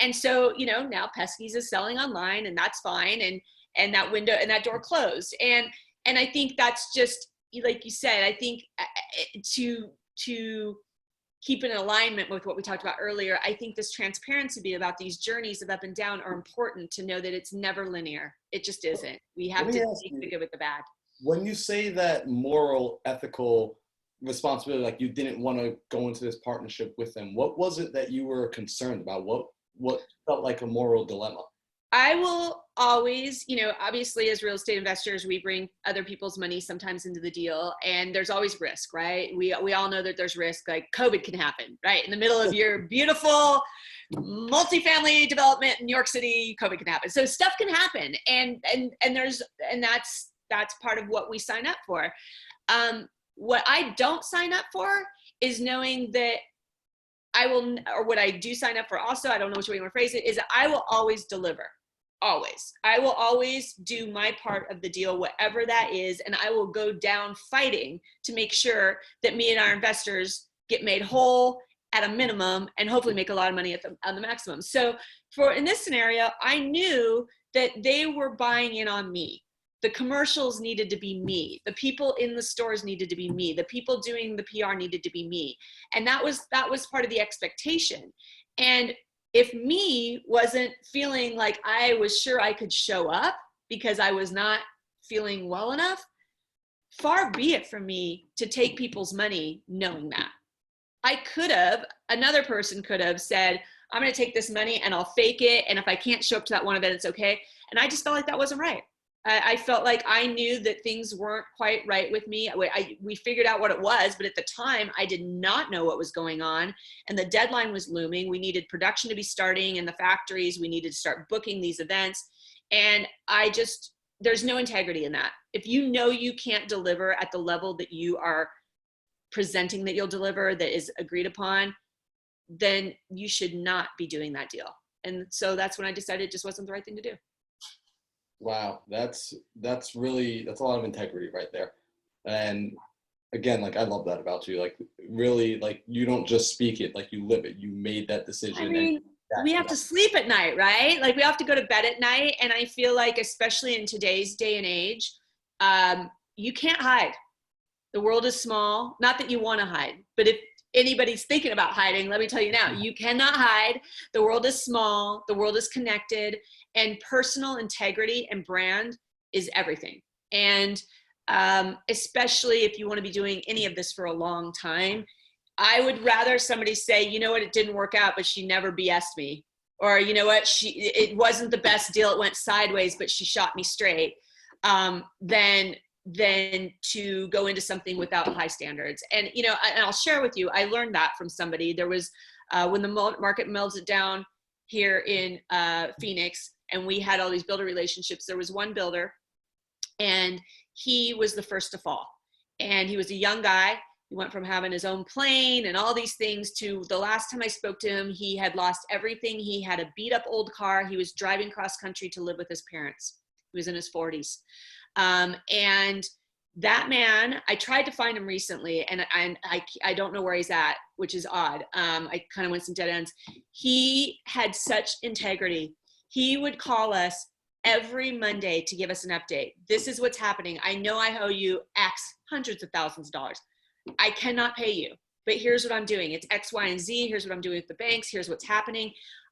And so, you know, now Pesky's is selling online, and that's fine. And that window and that door closed. And I think that's just, like you said, I think to keep in alignment with what we talked about earlier, I think this transparency about these journeys of up and down are important to know that it's never linear. It just isn't. We have to take the good with the bad. When you say that moral, ethical responsibility, like you didn't want to go into this partnership with them, what was it that you were concerned about? What felt like a moral dilemma? I will always, you know, obviously as real estate investors, we bring other people's money sometimes into the deal, and there's always risk, right? We all know that there's risk, like COVID can happen, right? In the middle of your beautiful multifamily development in New York City, COVID can happen. So stuff can happen. And that's part of what we sign up for. What I don't sign up for is knowing that what I do sign up for also, I don't know which way you want to phrase it, is that I will always deliver. Always. I will always do my part of the deal, whatever that is, and I will go down fighting to make sure that me and our investors get made whole at a minimum and hopefully make a lot of money on the maximum. So in this scenario, I knew that they were buying in on me. The commercials needed to be me. The people in the stores needed to be me. The people doing the PR needed to be me. And that was part of the expectation. And if me wasn't feeling like I was sure I could show up because I was not feeling well enough, far be it from me to take people's money knowing that. Another person could have said, I'm going to take this money and I'll fake it. And if I can't show up to that one event, it's okay. And I just felt like that wasn't right. I felt like I knew that things weren't quite right with me. We figured out what it was, but at the time I did not know what was going on, and the deadline was looming. We needed production to be starting in the factories. We needed to start booking these events. And there's no integrity in that. If you know you can't deliver at the level that you are presenting that you'll deliver, that is agreed upon, then you should not be doing that deal. And so that's when I decided it just wasn't the right thing to do. Wow, that's a lot of integrity right there. And again, like I love that about you. Like really, like you don't just speak it, like you live it. You made that decision. I mean, we have to sleep at night, right? Like we have to go to bed at night. And I feel like, especially in today's day and age, you can't hide. The world is small. Not that you want to hide, but if anybody's thinking about hiding, let me tell you now, you cannot hide. The world is small. The world is connected, and personal integrity and brand is everything. And especially if you want to be doing any of this for a long time, I would rather somebody say, you know what, it didn't work out, but she never BS'd me. Or, you know what, it wasn't the best deal. It went sideways, but she shot me straight. Than to go into something without high standards. And, you know, and I'll share with you, I learned that from somebody. There was, when the market melted down here in Phoenix, and we had all these builder relationships, there was one builder, and he was the first to fall. And he was a young guy. He went from having his own plane and all these things to, the last time I spoke to him, he had lost everything. He had a beat up old car. He was driving cross country to live with his parents. He was in his 40s. And that man, I tried to find him recently, and I don't know where he's at, which is odd. I kind of went some dead ends. He had such integrity. He would call us every Monday to give us an update. This is what's happening. I know I owe you X, hundreds of thousands of dollars. I cannot pay you, but here's what I'm doing. It's X, Y, and Z. Here's what I'm doing with the banks. Here's what's happening.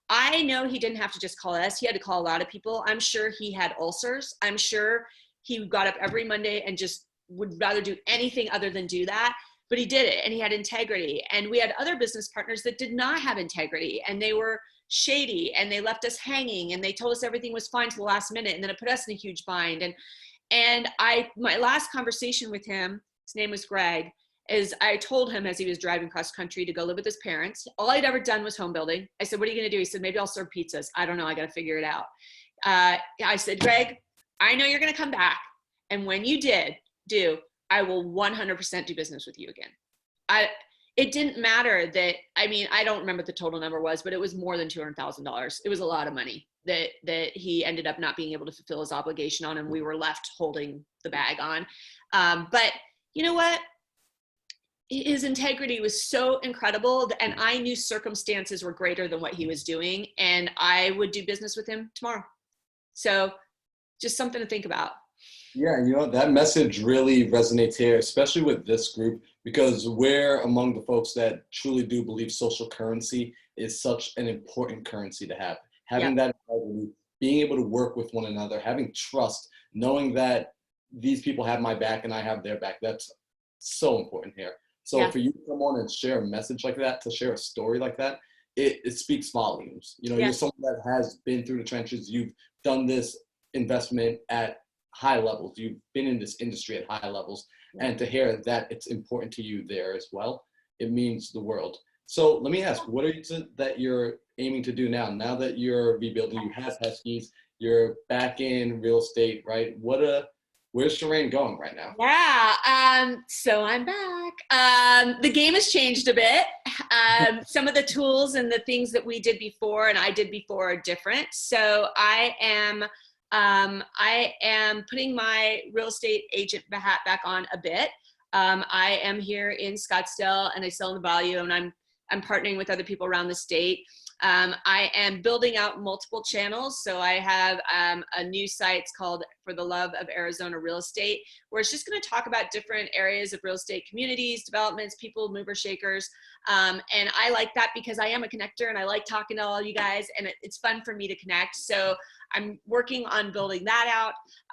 I know he didn't have to just call us. He had to call a lot of people. I'm sure he had ulcers. I'm sure he got up every Monday and just would rather do anything other than do that. But he did it, and he had integrity. And we had other business partners that did not have integrity, and they were shady, and they left us hanging, and they told us everything was fine to the last minute, and then it put us in a huge bind. And my last conversation with him, his name was Greg, is I told him as he was driving cross country to go live with his parents. All I'd ever done was home building. I said, what are you going to do? He said, maybe I'll serve pizzas. I don't know. I got to figure it out. I said, Greg, I know you're going to come back. And when you do, I will 100% do business with you again. It didn't matter that, I mean, I don't remember what the total number was, but it was more than $200,000. It was a lot of money that he ended up not being able to fulfill his obligation on, and we were left holding the bag on. But you know what? His integrity was so incredible, and I knew circumstances were greater than what he was doing, and I would do business with him tomorrow. So just something to think about. Yeah, you know, that message really resonates here, especially with this group, because we're among the folks that truly do believe social currency is such an important currency to have. Having that integrity, being able to work with one another, having trust, knowing that these people have my back and I have their back, that's so important here. So for you to come on and share a message like that, to share a story like that, it speaks volumes. You know, you're someone that has been through the trenches. You've done this investment at high levels. You've been in this industry at high levels. And to hear that it's important to you there as well, it means the world. So let me ask, what is it that you're aiming to do now? Now that you're rebuilding, you have Huskies, you're back in real estate, right? Where's Sharane going right now? Yeah, so I'm back. The game has changed a bit. Some of the tools and the things that we did before and I did before are different. So I am putting my real estate agent hat back on a bit. I am here in Scottsdale, and I sell in the Bayou, and I'm partnering with other people around the state. I am building out multiple channels. So I have a new site. It's called For the Love of Arizona Real Estate, where it's just going to talk about different areas of real estate communities, developments, people, mover shakers. And I like that because I am a connector, and I like talking to all you guys, and it's fun for me to connect. So I'm working on building that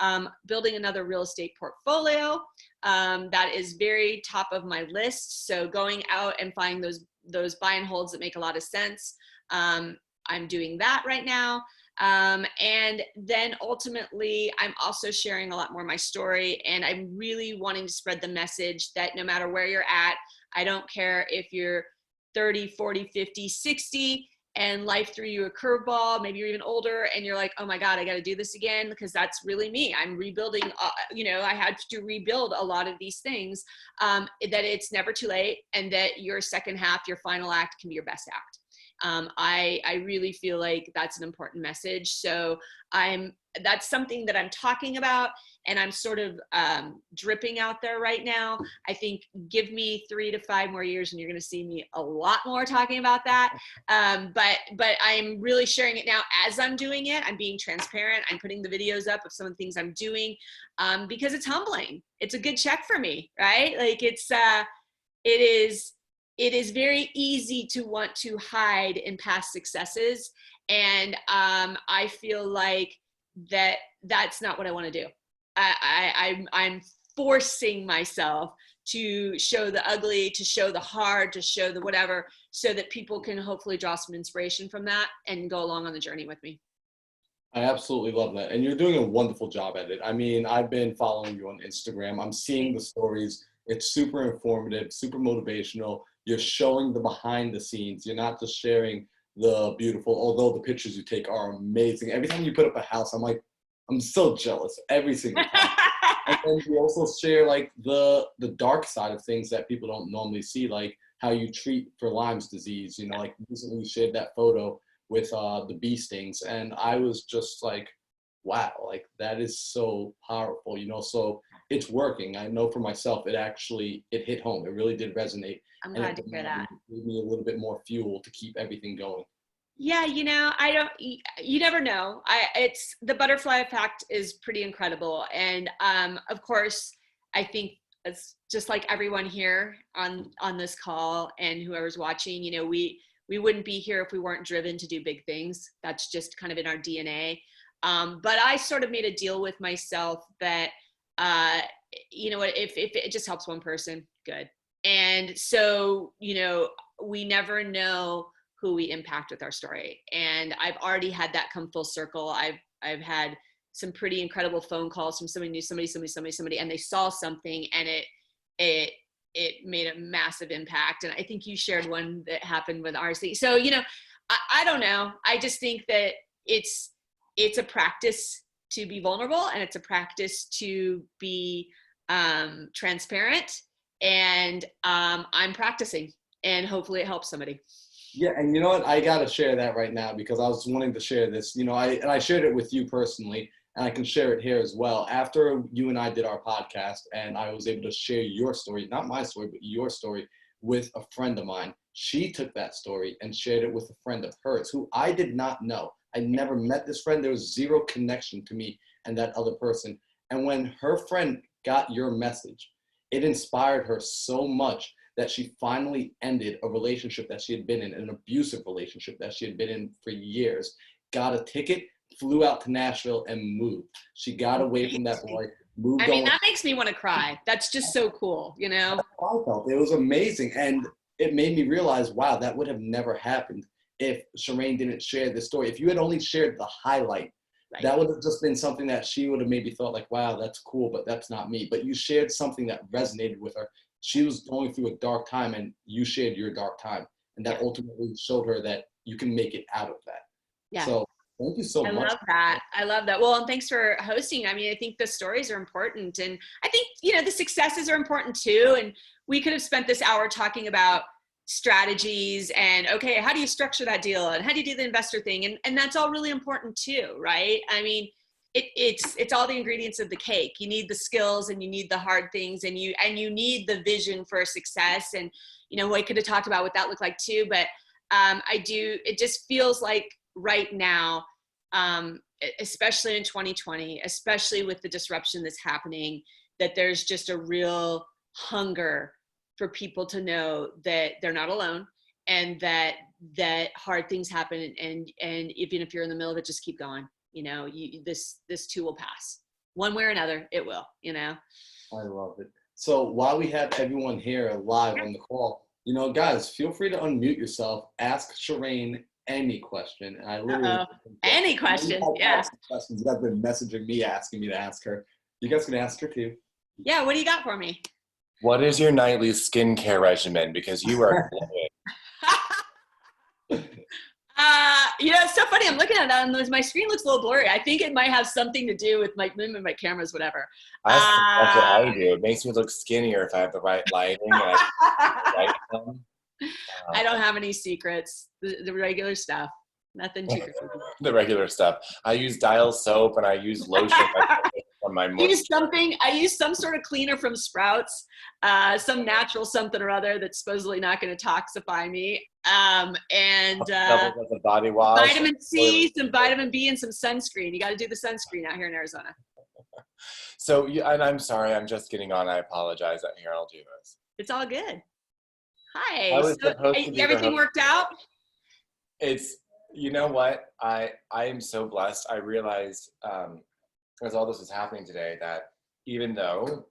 out, building another real estate portfolio that is very top of my list. So going out and finding those buy and holds that make a lot of sense. I'm doing that right now. And then ultimately, I'm also sharing a lot more of my story, and I'm really wanting to spread the message that no matter where you're at, I don't care if you're 30, 40, 50, 60, and life threw you a curveball, maybe you're even older, and you're like, oh my God, I got to do this again, because that's really me. I'm rebuilding, I had to rebuild a lot of these things, that it's never too late, and that your second half, your final act can be your best act. I really feel like that's an important message. So that's something that I'm talking about. and I'm sort of dripping out there right now. I think give me 3 to 5 more years and you're going to see me a lot more talking about that. But I'm really sharing it now as I'm doing it. I'm being transparent. I'm putting the videos up of some of the things I'm doing because it's humbling. It's a good check for me, right? Like it is very easy to want to hide in past successes. And I feel like that's not what I want to do. I'm forcing myself to show the ugly, to show the hard, to show the whatever, so that people can hopefully draw some inspiration from that and go along on the journey with me. I absolutely love that. And you're doing a wonderful job at it. I mean, I've been following you on Instagram. I'm seeing the stories. It's super informative, super motivational. You're showing the behind the scenes. You're not just sharing the beautiful, although the pictures you take are amazing. Every time you put up a house, I'm like, I'm so jealous every single time. And then you also share like the dark side of things that people don't normally see, like how you treat for Lyme's disease. You know, like recently you shared that photo with the bee stings, and I was just like, wow, like that is so powerful, you know. So it's working. I know for myself, it hit home. It really did resonate. I'm glad to hear that. It gave me a little bit more fuel to keep everything going. Yeah, you know, you never know. It's the butterfly effect is pretty incredible. And of course, I think it's just like everyone here on this call and whoever's watching, you know, we wouldn't be here if we weren't driven to do big things. That's just kind of in our DNA. But I sort of made a deal with myself that, you know what, if it just helps one person, good. And so, you know, we never know who we impact with our story. And I've already had that come full circle. I've had some pretty incredible phone calls from somebody knew somebody, and they saw something and it made a massive impact. And I think you shared one that happened with RC. So, you know, I don't know. I just think that it's a practice to be vulnerable, and it's a practice to be transparent. And I'm practicing, and hopefully it helps somebody. Yeah, and you know what? I gotta share that right now because I was wanting to share this. You know, I shared it with you personally, and I can share it here as well. After you and I did our podcast, and I was able to share your story, not my story, but your story, with a friend of mine. She took that story and shared it with a friend of hers who I did not know. I never met this friend. There was zero connection to me and that other person. And when her friend got your message, it inspired her so much that she finally ended a relationship that she had been in, an abusive relationship that she had been in for years, got a ticket, flew out to Nashville, and moved. She got away from that boy, moved on. I mean, that makes me want to cry. That's just so cool, you know? I felt it was amazing. And it made me realize, wow, that would have never happened if Sharane didn't share this story. If you had only shared the highlight, right, that would have just been something that she would have maybe thought like, wow, that's cool, but that's not me. But you shared something that resonated with her. She was going through a dark time, and you shared your dark time. And that ultimately showed her that you can make it out of that. Yeah. So thank you so much. I love that. I love that. Well, and thanks for hosting. I mean, I think the stories are important. And I think, you know, the successes are important too. And we could have spent this hour talking about strategies and, okay, how do you structure that deal? And how do you do the investor thing? And that's all really important too, right? I mean, it's all the ingredients of the cake. You need the skills, and you need the hard things, and you need the vision for success. And, you know, we could have talked about what that looked like too, but it just feels like right now, especially in 2020, especially with the disruption that's happening, that there's just a real hunger for people to know that they're not alone, and that hard things happen. And even if you're in the middle of it, just keep going. You know, this too will pass. One way or another, it will, you know. I love it. So while we have everyone here live on the call, you know, guys, feel free to unmute yourself, ask Sharane any question. And I literally any question, yeah. Questions. You guys have been messaging me, asking me to ask her. You guys can ask her too. Yeah, what do you got for me? What is your nightly skincare regimen? Because you are glowing. You know, it's so funny. I'm looking at that, and my screen looks a little blurry. I think it might have something to do with my cameras, whatever. That's what I do. It makes me look skinnier if I have the right lighting. And I don't have any secrets. The regular stuff. Nothing too crazy. The regular stuff. I use Dial soap, and I use lotion from my I use some sort of cleaner from Sprouts, some natural something or other that's supposedly not going to toxify me. And doubles as a body wash. vitamin C, some vitamin B, and some sunscreen. You got to do the sunscreen out here in Arizona. So, and I'm sorry, I'm just getting on. I apologize. Here, I'll do this. It's all good. Hi. I was So, supposed to be everything the worked out? It's, you know what? I am so blessed. I realized as all this was happening today that even though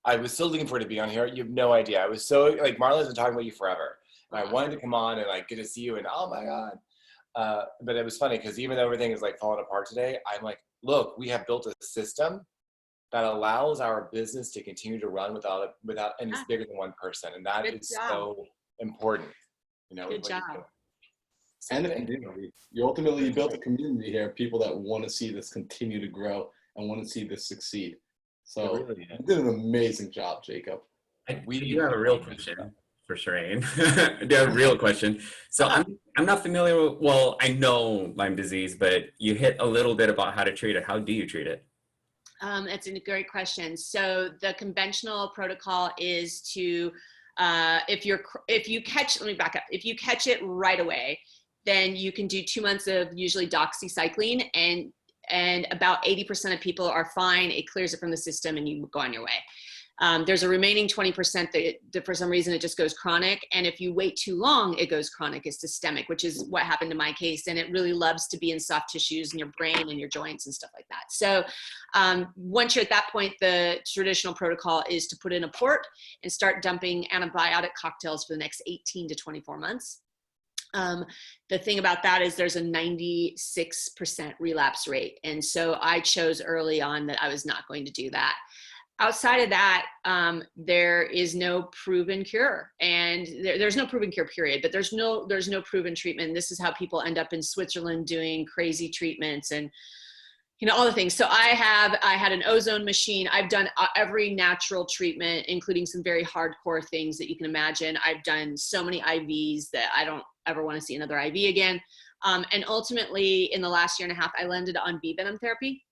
I was still looking forward to be on here, you have no idea. I was so, like, Marla's been talking about you forever. And I wanted to come on and like get to see you and oh my God. But it was funny because even though everything is like falling apart today, I'm like, look, we have built a system that allows our business to continue to run without, and it's bigger than one person. And that is so important. You know, Good job. And you ultimately built a community here, people that want to see this continue to grow and want to see this succeed. So really you did an amazing job, Jacob. We do have a real question for Sharane. I do have a real question. So I'm not familiar with, well, I know Lyme disease, but you hit a little bit about how to treat it. How do you treat it? That's a great question. So the conventional protocol is to, if you catch, let me back up. If you catch it right away, then you can do 2 months of usually doxycycline, and about 80% of people are fine. It clears it from the system and you go on your way. There's a remaining 20% that for some reason it just goes chronic. And if you wait too long, it goes chronic. It's systemic, which is what happened in my case. And it really loves to be in soft tissues in your brain and your joints and stuff like that. So once you're at that point, the traditional protocol is to put in a port and start dumping antibiotic cocktails for the next 18 to 24 months. The thing about that is there's a 96% relapse rate. And so I chose early on that I was not going to do that. Outside of that, there is no proven cure, and there's no proven cure period, but there's no proven treatment. This is how people end up in Switzerland doing crazy treatments and, you know, all the things. So I had an ozone machine. I've done every natural treatment, including some very hardcore things that you can imagine. I've done so many IVs that I don't ever want to see another IV again. And ultimately in the last year and a half, I landed on bee venom therapy.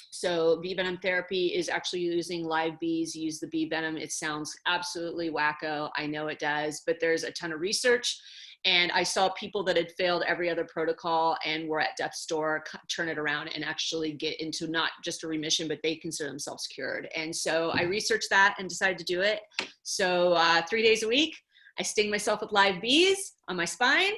So bee venom therapy is actually using live bees, use the bee venom. It sounds absolutely wacko. I know it does, but there's a ton of research. And I saw people that had failed every other protocol and were at death's door turn it around and actually get into not just a remission, but they consider themselves cured. And so I researched that and decided to do it. So 3 days a week, I sting myself with live bees on my spine.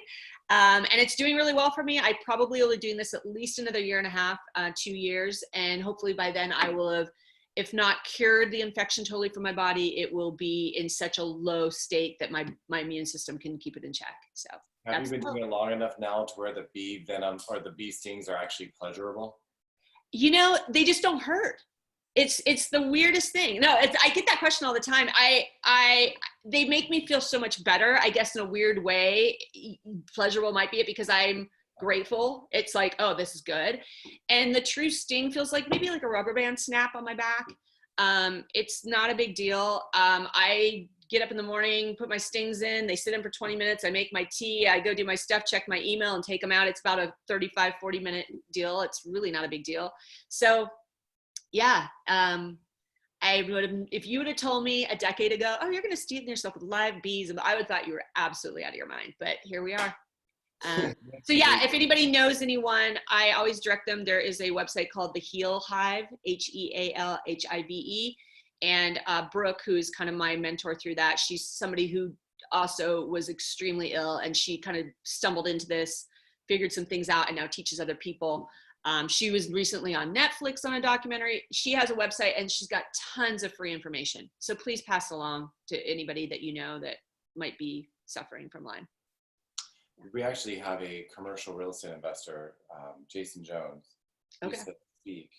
And it's doing really well for me. I probably will be doing this at least another year and a half, 2 years. And hopefully by then I will have, if not cured the infection totally from my body, it will be in such a low state that my immune system can keep it in check. So have you been doing it long enough now to where the bee venom or the bee stings are actually pleasurable? You know, they just don't hurt. It's the weirdest thing. No, I get that question all the time. They make me feel so much better, I guess, in a weird way. Pleasurable might be it because I'm grateful. It's like, oh, this is good. And the true sting feels like maybe like a rubber band snap on my back. It's not a big deal. I get up in the morning, put my stings in, they sit in for 20 minutes. I make my tea, I go do my stuff, check my email and take them out. It's about a 35, 40 minute deal. It's really not a big deal. So yeah, I would have, if you would have told me a decade ago, oh, you're going to sting yourself with live bees, I would have thought you were absolutely out of your mind, but here we are. So yeah, if anybody knows anyone, I always direct them. There is a website called The Heal Hive, HEALHIVE. And Brooke, who's kind of my mentor through that, she's somebody who also was extremely ill and she kind of stumbled into this, figured some things out and now teaches other people. She was recently on Netflix on a documentary. She has a website and she's got tons of free information. So please pass along to anybody that you know that might be suffering from Lyme. We actually have a commercial real estate investor, Jason Jones, who Okay. used to speak.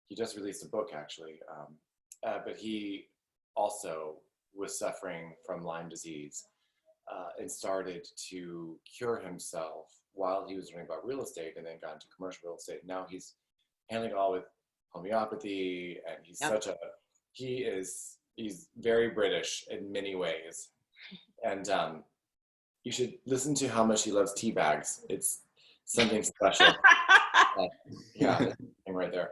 He just released a book actually, but he also was suffering from Lyme disease and started to cure himself while he was learning about real estate and then got into commercial real estate. Now he's handling it all with homeopathy and he's he's very British in many ways. And you should listen to how much he loves tea bags. It's something special. Yeah, right there.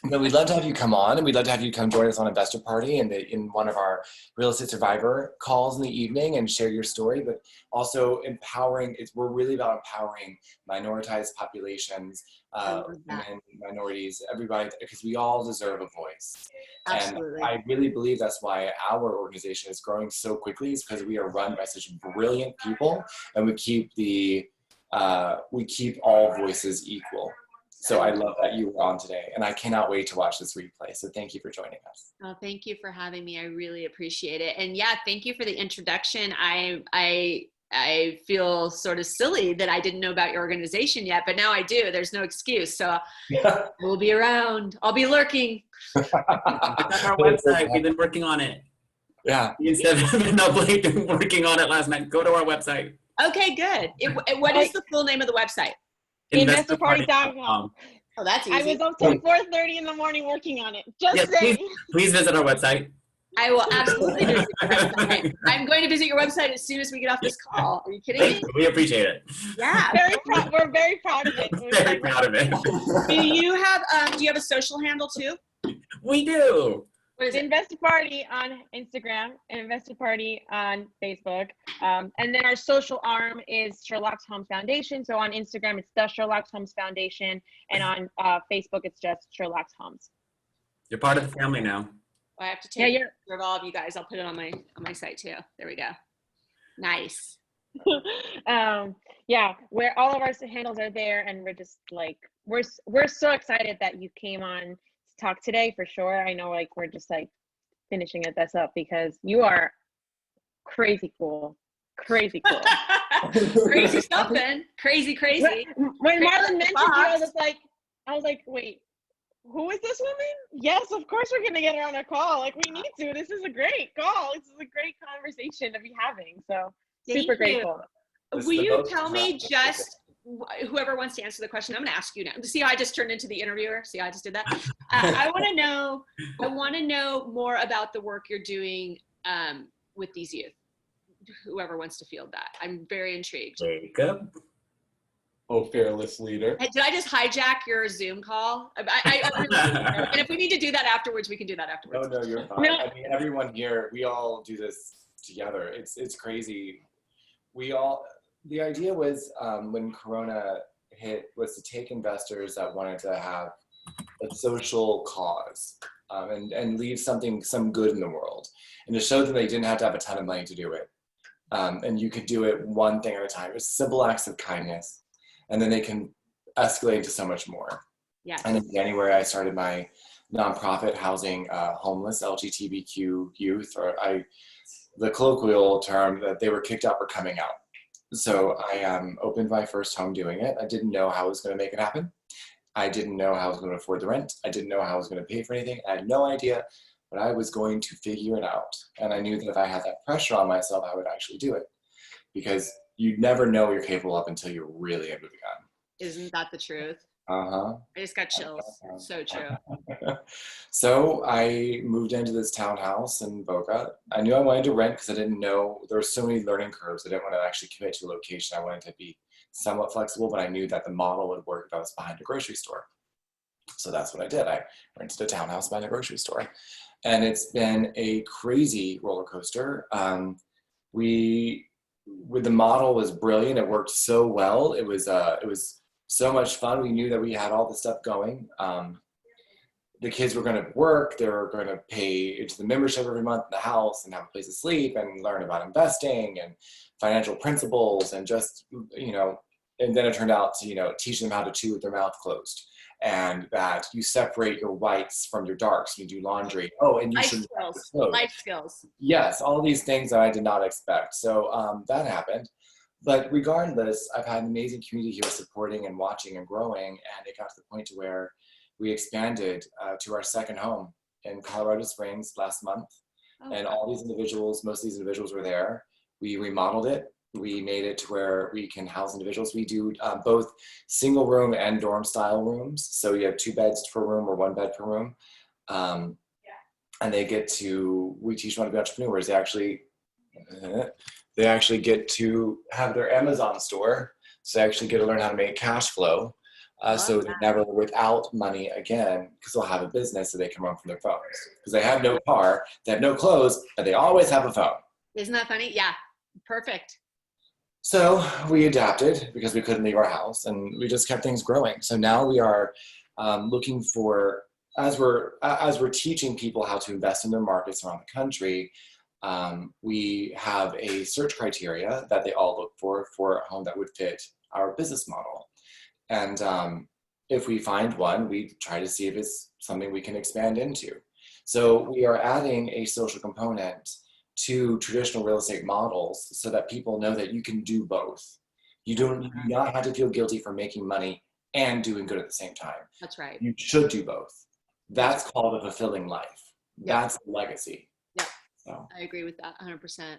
But we'd love to have you come on, and we'd love to have you come join us on Investor Party in one of our Real Estate Survivor calls in the evening and share your story, but also empowering. We're really about empowering minoritized populations, women, minorities, everybody, because we all deserve a voice. Absolutely. And I really believe that's why our organization is growing so quickly, is because we are run by such brilliant people, and we keep all voices equal. So I love that you were on today, and I cannot wait to watch this replay. So thank you for joining us. Oh, thank you for having me. I really appreciate it. And yeah, thank you for the introduction. I feel sort of silly that I didn't know about your organization yet, but now I do. There's no excuse. So we'll be around. I'll be lurking. Check out our website. We've been working on it. Yeah. Instead of been working on it last night, go to our website. Okay, good. What is the full name of the website? Investorparty.com. Oh, that's easy. I was up till 4:30 in the morning working on it. Just saying. Please visit our website. I will absolutely visit your website. I'm going to visit your website as soon as we get off this call. Are you kidding me? We appreciate it. Yeah. We're very proud of it. We're Very proud of it. Do you have a social handle too? We do. What is it? Investor Party on Instagram and Investor Party on Facebook. And then our social arm is Sherlock Holmes Foundation. So on Instagram, it's the Sherlock Holmes Foundation. And on Facebook, it's just Sherlock Holmes. You're part of the family now. I have to take a picture of all of you guys. I'll put it on my site too. There we go. Nice. Yeah, where all of our handles are there, and we're just like we're so excited that you came on to talk today for sure. I know like we're just like finishing this up because you are crazy cool. Crazy something. Crazy. When Marlon mentioned you, I was like, wait, who is this woman? Yes, of course we're gonna get her on a call. Like we need to. This is a great call. This is a great conversation to be having. So super grateful. Will you tell me just whoever wants to answer the question? I'm gonna ask you now. See how I just turned into the interviewer? See how I just did that? I want to know more about the work you're doing with these youth. Whoever wants to field that, I'm very intrigued. Jacob. Oh, fearless leader. Did I just hijack your Zoom call? And if we need to do that afterwards, we can do that afterwards. No, you're fine. I mean, everyone here, we all do this together. It's crazy. The idea was when Corona hit was to take investors that wanted to have a social cause and leave some good in the world, and to show them they didn't have to have a ton of money to do it. And you could do it one thing at a time. It's simple acts of kindness. And then they can escalate into so much more. Yeah. And in January, I started my nonprofit housing homeless LGBTQ youth, or the colloquial term that they were kicked out for coming out. So I opened my first home doing it. I didn't know how I was going to make it happen. I didn't know how I was going to afford the rent. I didn't know how I was going to pay for anything. I had no idea, but I was going to figure it out. And I knew that if I had that pressure on myself, I would actually do it. Because you never know you're capable of until you're really under the gun. Isn't that the truth? Uh-huh. I just got chills. So true. So I moved into this townhouse in Boca. I knew I wanted to rent because I didn't know, there were so many learning curves. I didn't want to actually commit to a location. I wanted to be somewhat flexible, but I knew that the model would work if I was behind a grocery store. So that's what I did. I rented a townhouse behind a grocery store. And it's been a crazy roller coaster. The model was brilliant. It worked so well. It was so much fun. We knew that we had all the stuff going. The kids were going to work. They were going to pay into the membership every month in the house and have a place to sleep and learn about investing and financial principles and just, and then it turned out to, teach them how to chew with their mouth closed. And that you separate your whites from your darks when you do laundry. Oh, and you should life skills. Yes, all these things that I did not expect. So that happened. But regardless, I've had an amazing community here supporting and watching and growing. And it got to the point to where we expanded to our second home in Colorado Springs last month. Oh, and all these individuals, most of these individuals were there. We remodeled it. We made it to where we can house individuals. We do both single room and dorm style rooms. So you have 2 beds per room or 1 bed per room. And we teach them how to be entrepreneurs. They actually get to have their Amazon store. So they actually get to learn how to make cash flow. So they're never without money again, because they'll have a business so they can run from their phones. Because they have no car, they have no clothes, but they always have a phone. Isn't that funny? Yeah, perfect. So we adapted because we couldn't leave our house, and we just kept things growing. So now we are looking for, as we're teaching people how to invest in their markets around the country, we have a search criteria that they all look for a home that would fit our business model. And if we find one, we try to see if it's something we can expand into. So we are adding a social component to traditional real estate models so that people know that you can do both. You do not have to feel guilty for making money and doing good at the same time. That's right. You should do both. That's called a fulfilling life. Yeah. That's the legacy. Yeah, so. I agree with that 100%.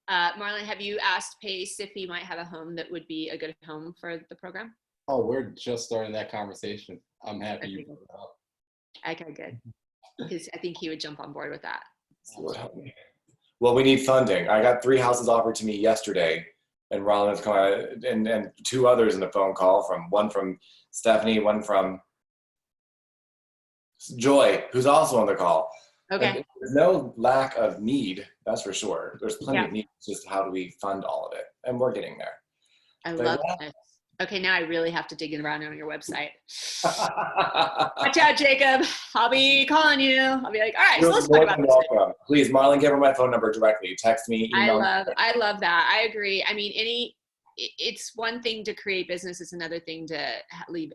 Marlon, have you asked Pace if he might have a home that would be a good home for the program? Oh, we're just starting that conversation. I'm happy you brought it up. Okay, good. Because I think he would jump on board with that. Well, we need funding. I got 3 houses offered to me yesterday, and Rollins and 2 others in the phone call, one from Stephanie, one from Joy, who's also on the call. Okay. And there's no lack of need, that's for sure. There's plenty of need. It's just how do we fund all of it? And we're getting there. I love this. Okay, now I really have to dig around on your website. Watch out, Jacob. I'll be calling you. I'll be like, all right, so let's talk about this. Welcome. Please, Marlon, give her my phone number directly. Text me, email me. I love that. I agree. I mean, it's one thing to create business. It's another thing to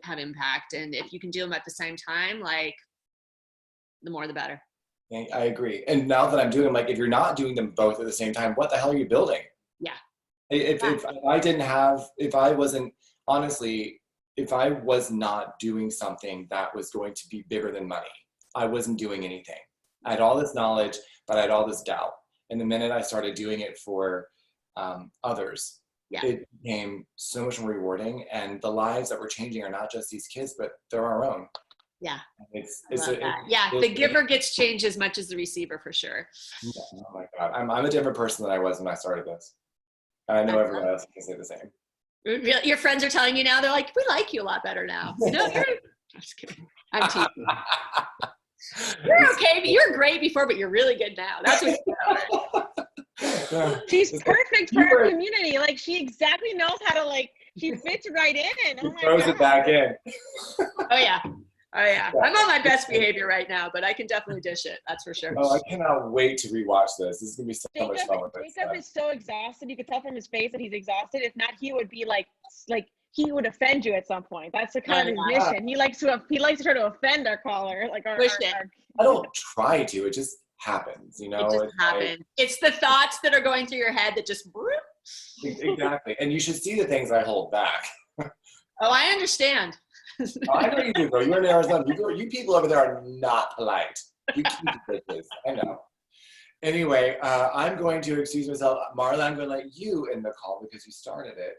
have impact. And if you can do them at the same time, like, the more the better. I agree. And now that I'm doing them, like, if you're not doing them both at the same time, what the hell are you building? Yeah. If I was not doing something that was going to be bigger than money, I wasn't doing anything. I had all this knowledge, but I had all this doubt. And the minute I started doing it for others, it became so much more rewarding. And the lives that we're changing are not just these kids, but they're our own. Yeah. It's the giver gets changed as much as the receiver, for sure. Yeah, oh my God. I'm a different person than I was when I started this. And I know everyone else can say the same. Your friends are telling you now, they're like, we like you a lot better now. You know, I'm just kidding. I'm teasing. You're okay, but you're great before, but you're really good now. That's what she's perfect for our community. Like, she exactly knows how to, like, she fits right in. She throws it back in. Oh yeah. I'm on my best behavior right now, but I can definitely dish it. That's for sure. Oh, I cannot wait to rewatch this. This is gonna be so much fun with this. Jacob is so exhausted. You could tell from his face that he's exhausted. If not, he would be like he would offend you at some point. That's the kind of his mission. He likes to try to offend our caller. Like I don't try to. It just happens. You know. It just happens. It's the thoughts that are going through your head that just. Exactly, and you should see the things I hold back. Oh, I understand. I know you do, bro. You're in Arizona. You people over there are not polite. You keep bitches. I know. Anyway, I'm going to excuse myself. Marla, I'm going to let you in the call because you started it.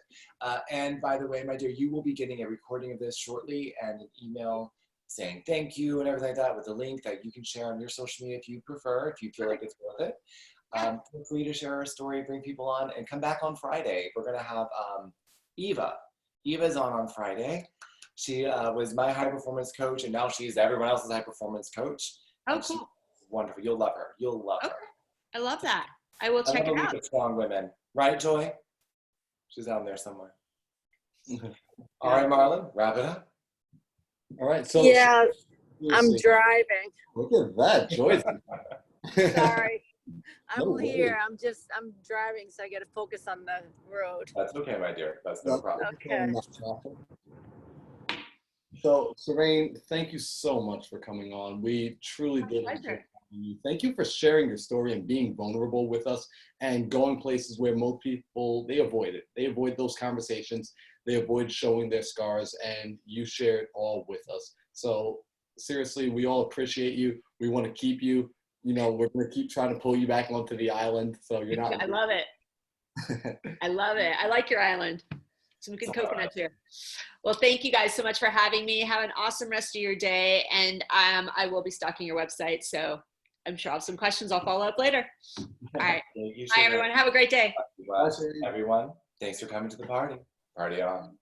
And by the way, my dear, you will be getting a recording of this shortly and an email saying thank you and everything like that with a link that you can share on your social media if you prefer, if you feel like it's worth it. Feel free to share our story, bring people on, and come back on Friday. We're going to have Eva. Eva's on Friday. She was my high performance coach, and now she's everyone else's high performance coach. Oh, cool. Wonderful. You'll love her. You'll love her. I love that. I will check it out. Strong women. Right, Joy? She's down there somewhere. All right, Marlon, wrap it up. All right. So yeah, I'm driving. Look at that, Joyce. Sorry. I'm No here. I'm driving, so I got to focus on the road. That's okay, my dear. That's no problem. Okay. So, Sharane, thank you so much for coming on. We truly did My enjoy pleasure. you. Thank you for sharing your story and being vulnerable with us and going places where most people, they avoid it. They avoid those conversations. They avoid showing their scars, and you share it all with us. So seriously, we all appreciate you. We want to keep you. You know, we're going to keep trying to pull you back onto the island. So you're not. I love it. I love it. I like your island. Some good coconuts here. Well, thank you guys so much for having me. Have an awesome rest of your day. And I will be stalking your website. So I'm sure I'll have some questions. I'll follow up later. All right. Bye, everyone. Have a great day. Everyone, thanks for coming to the party. Party on.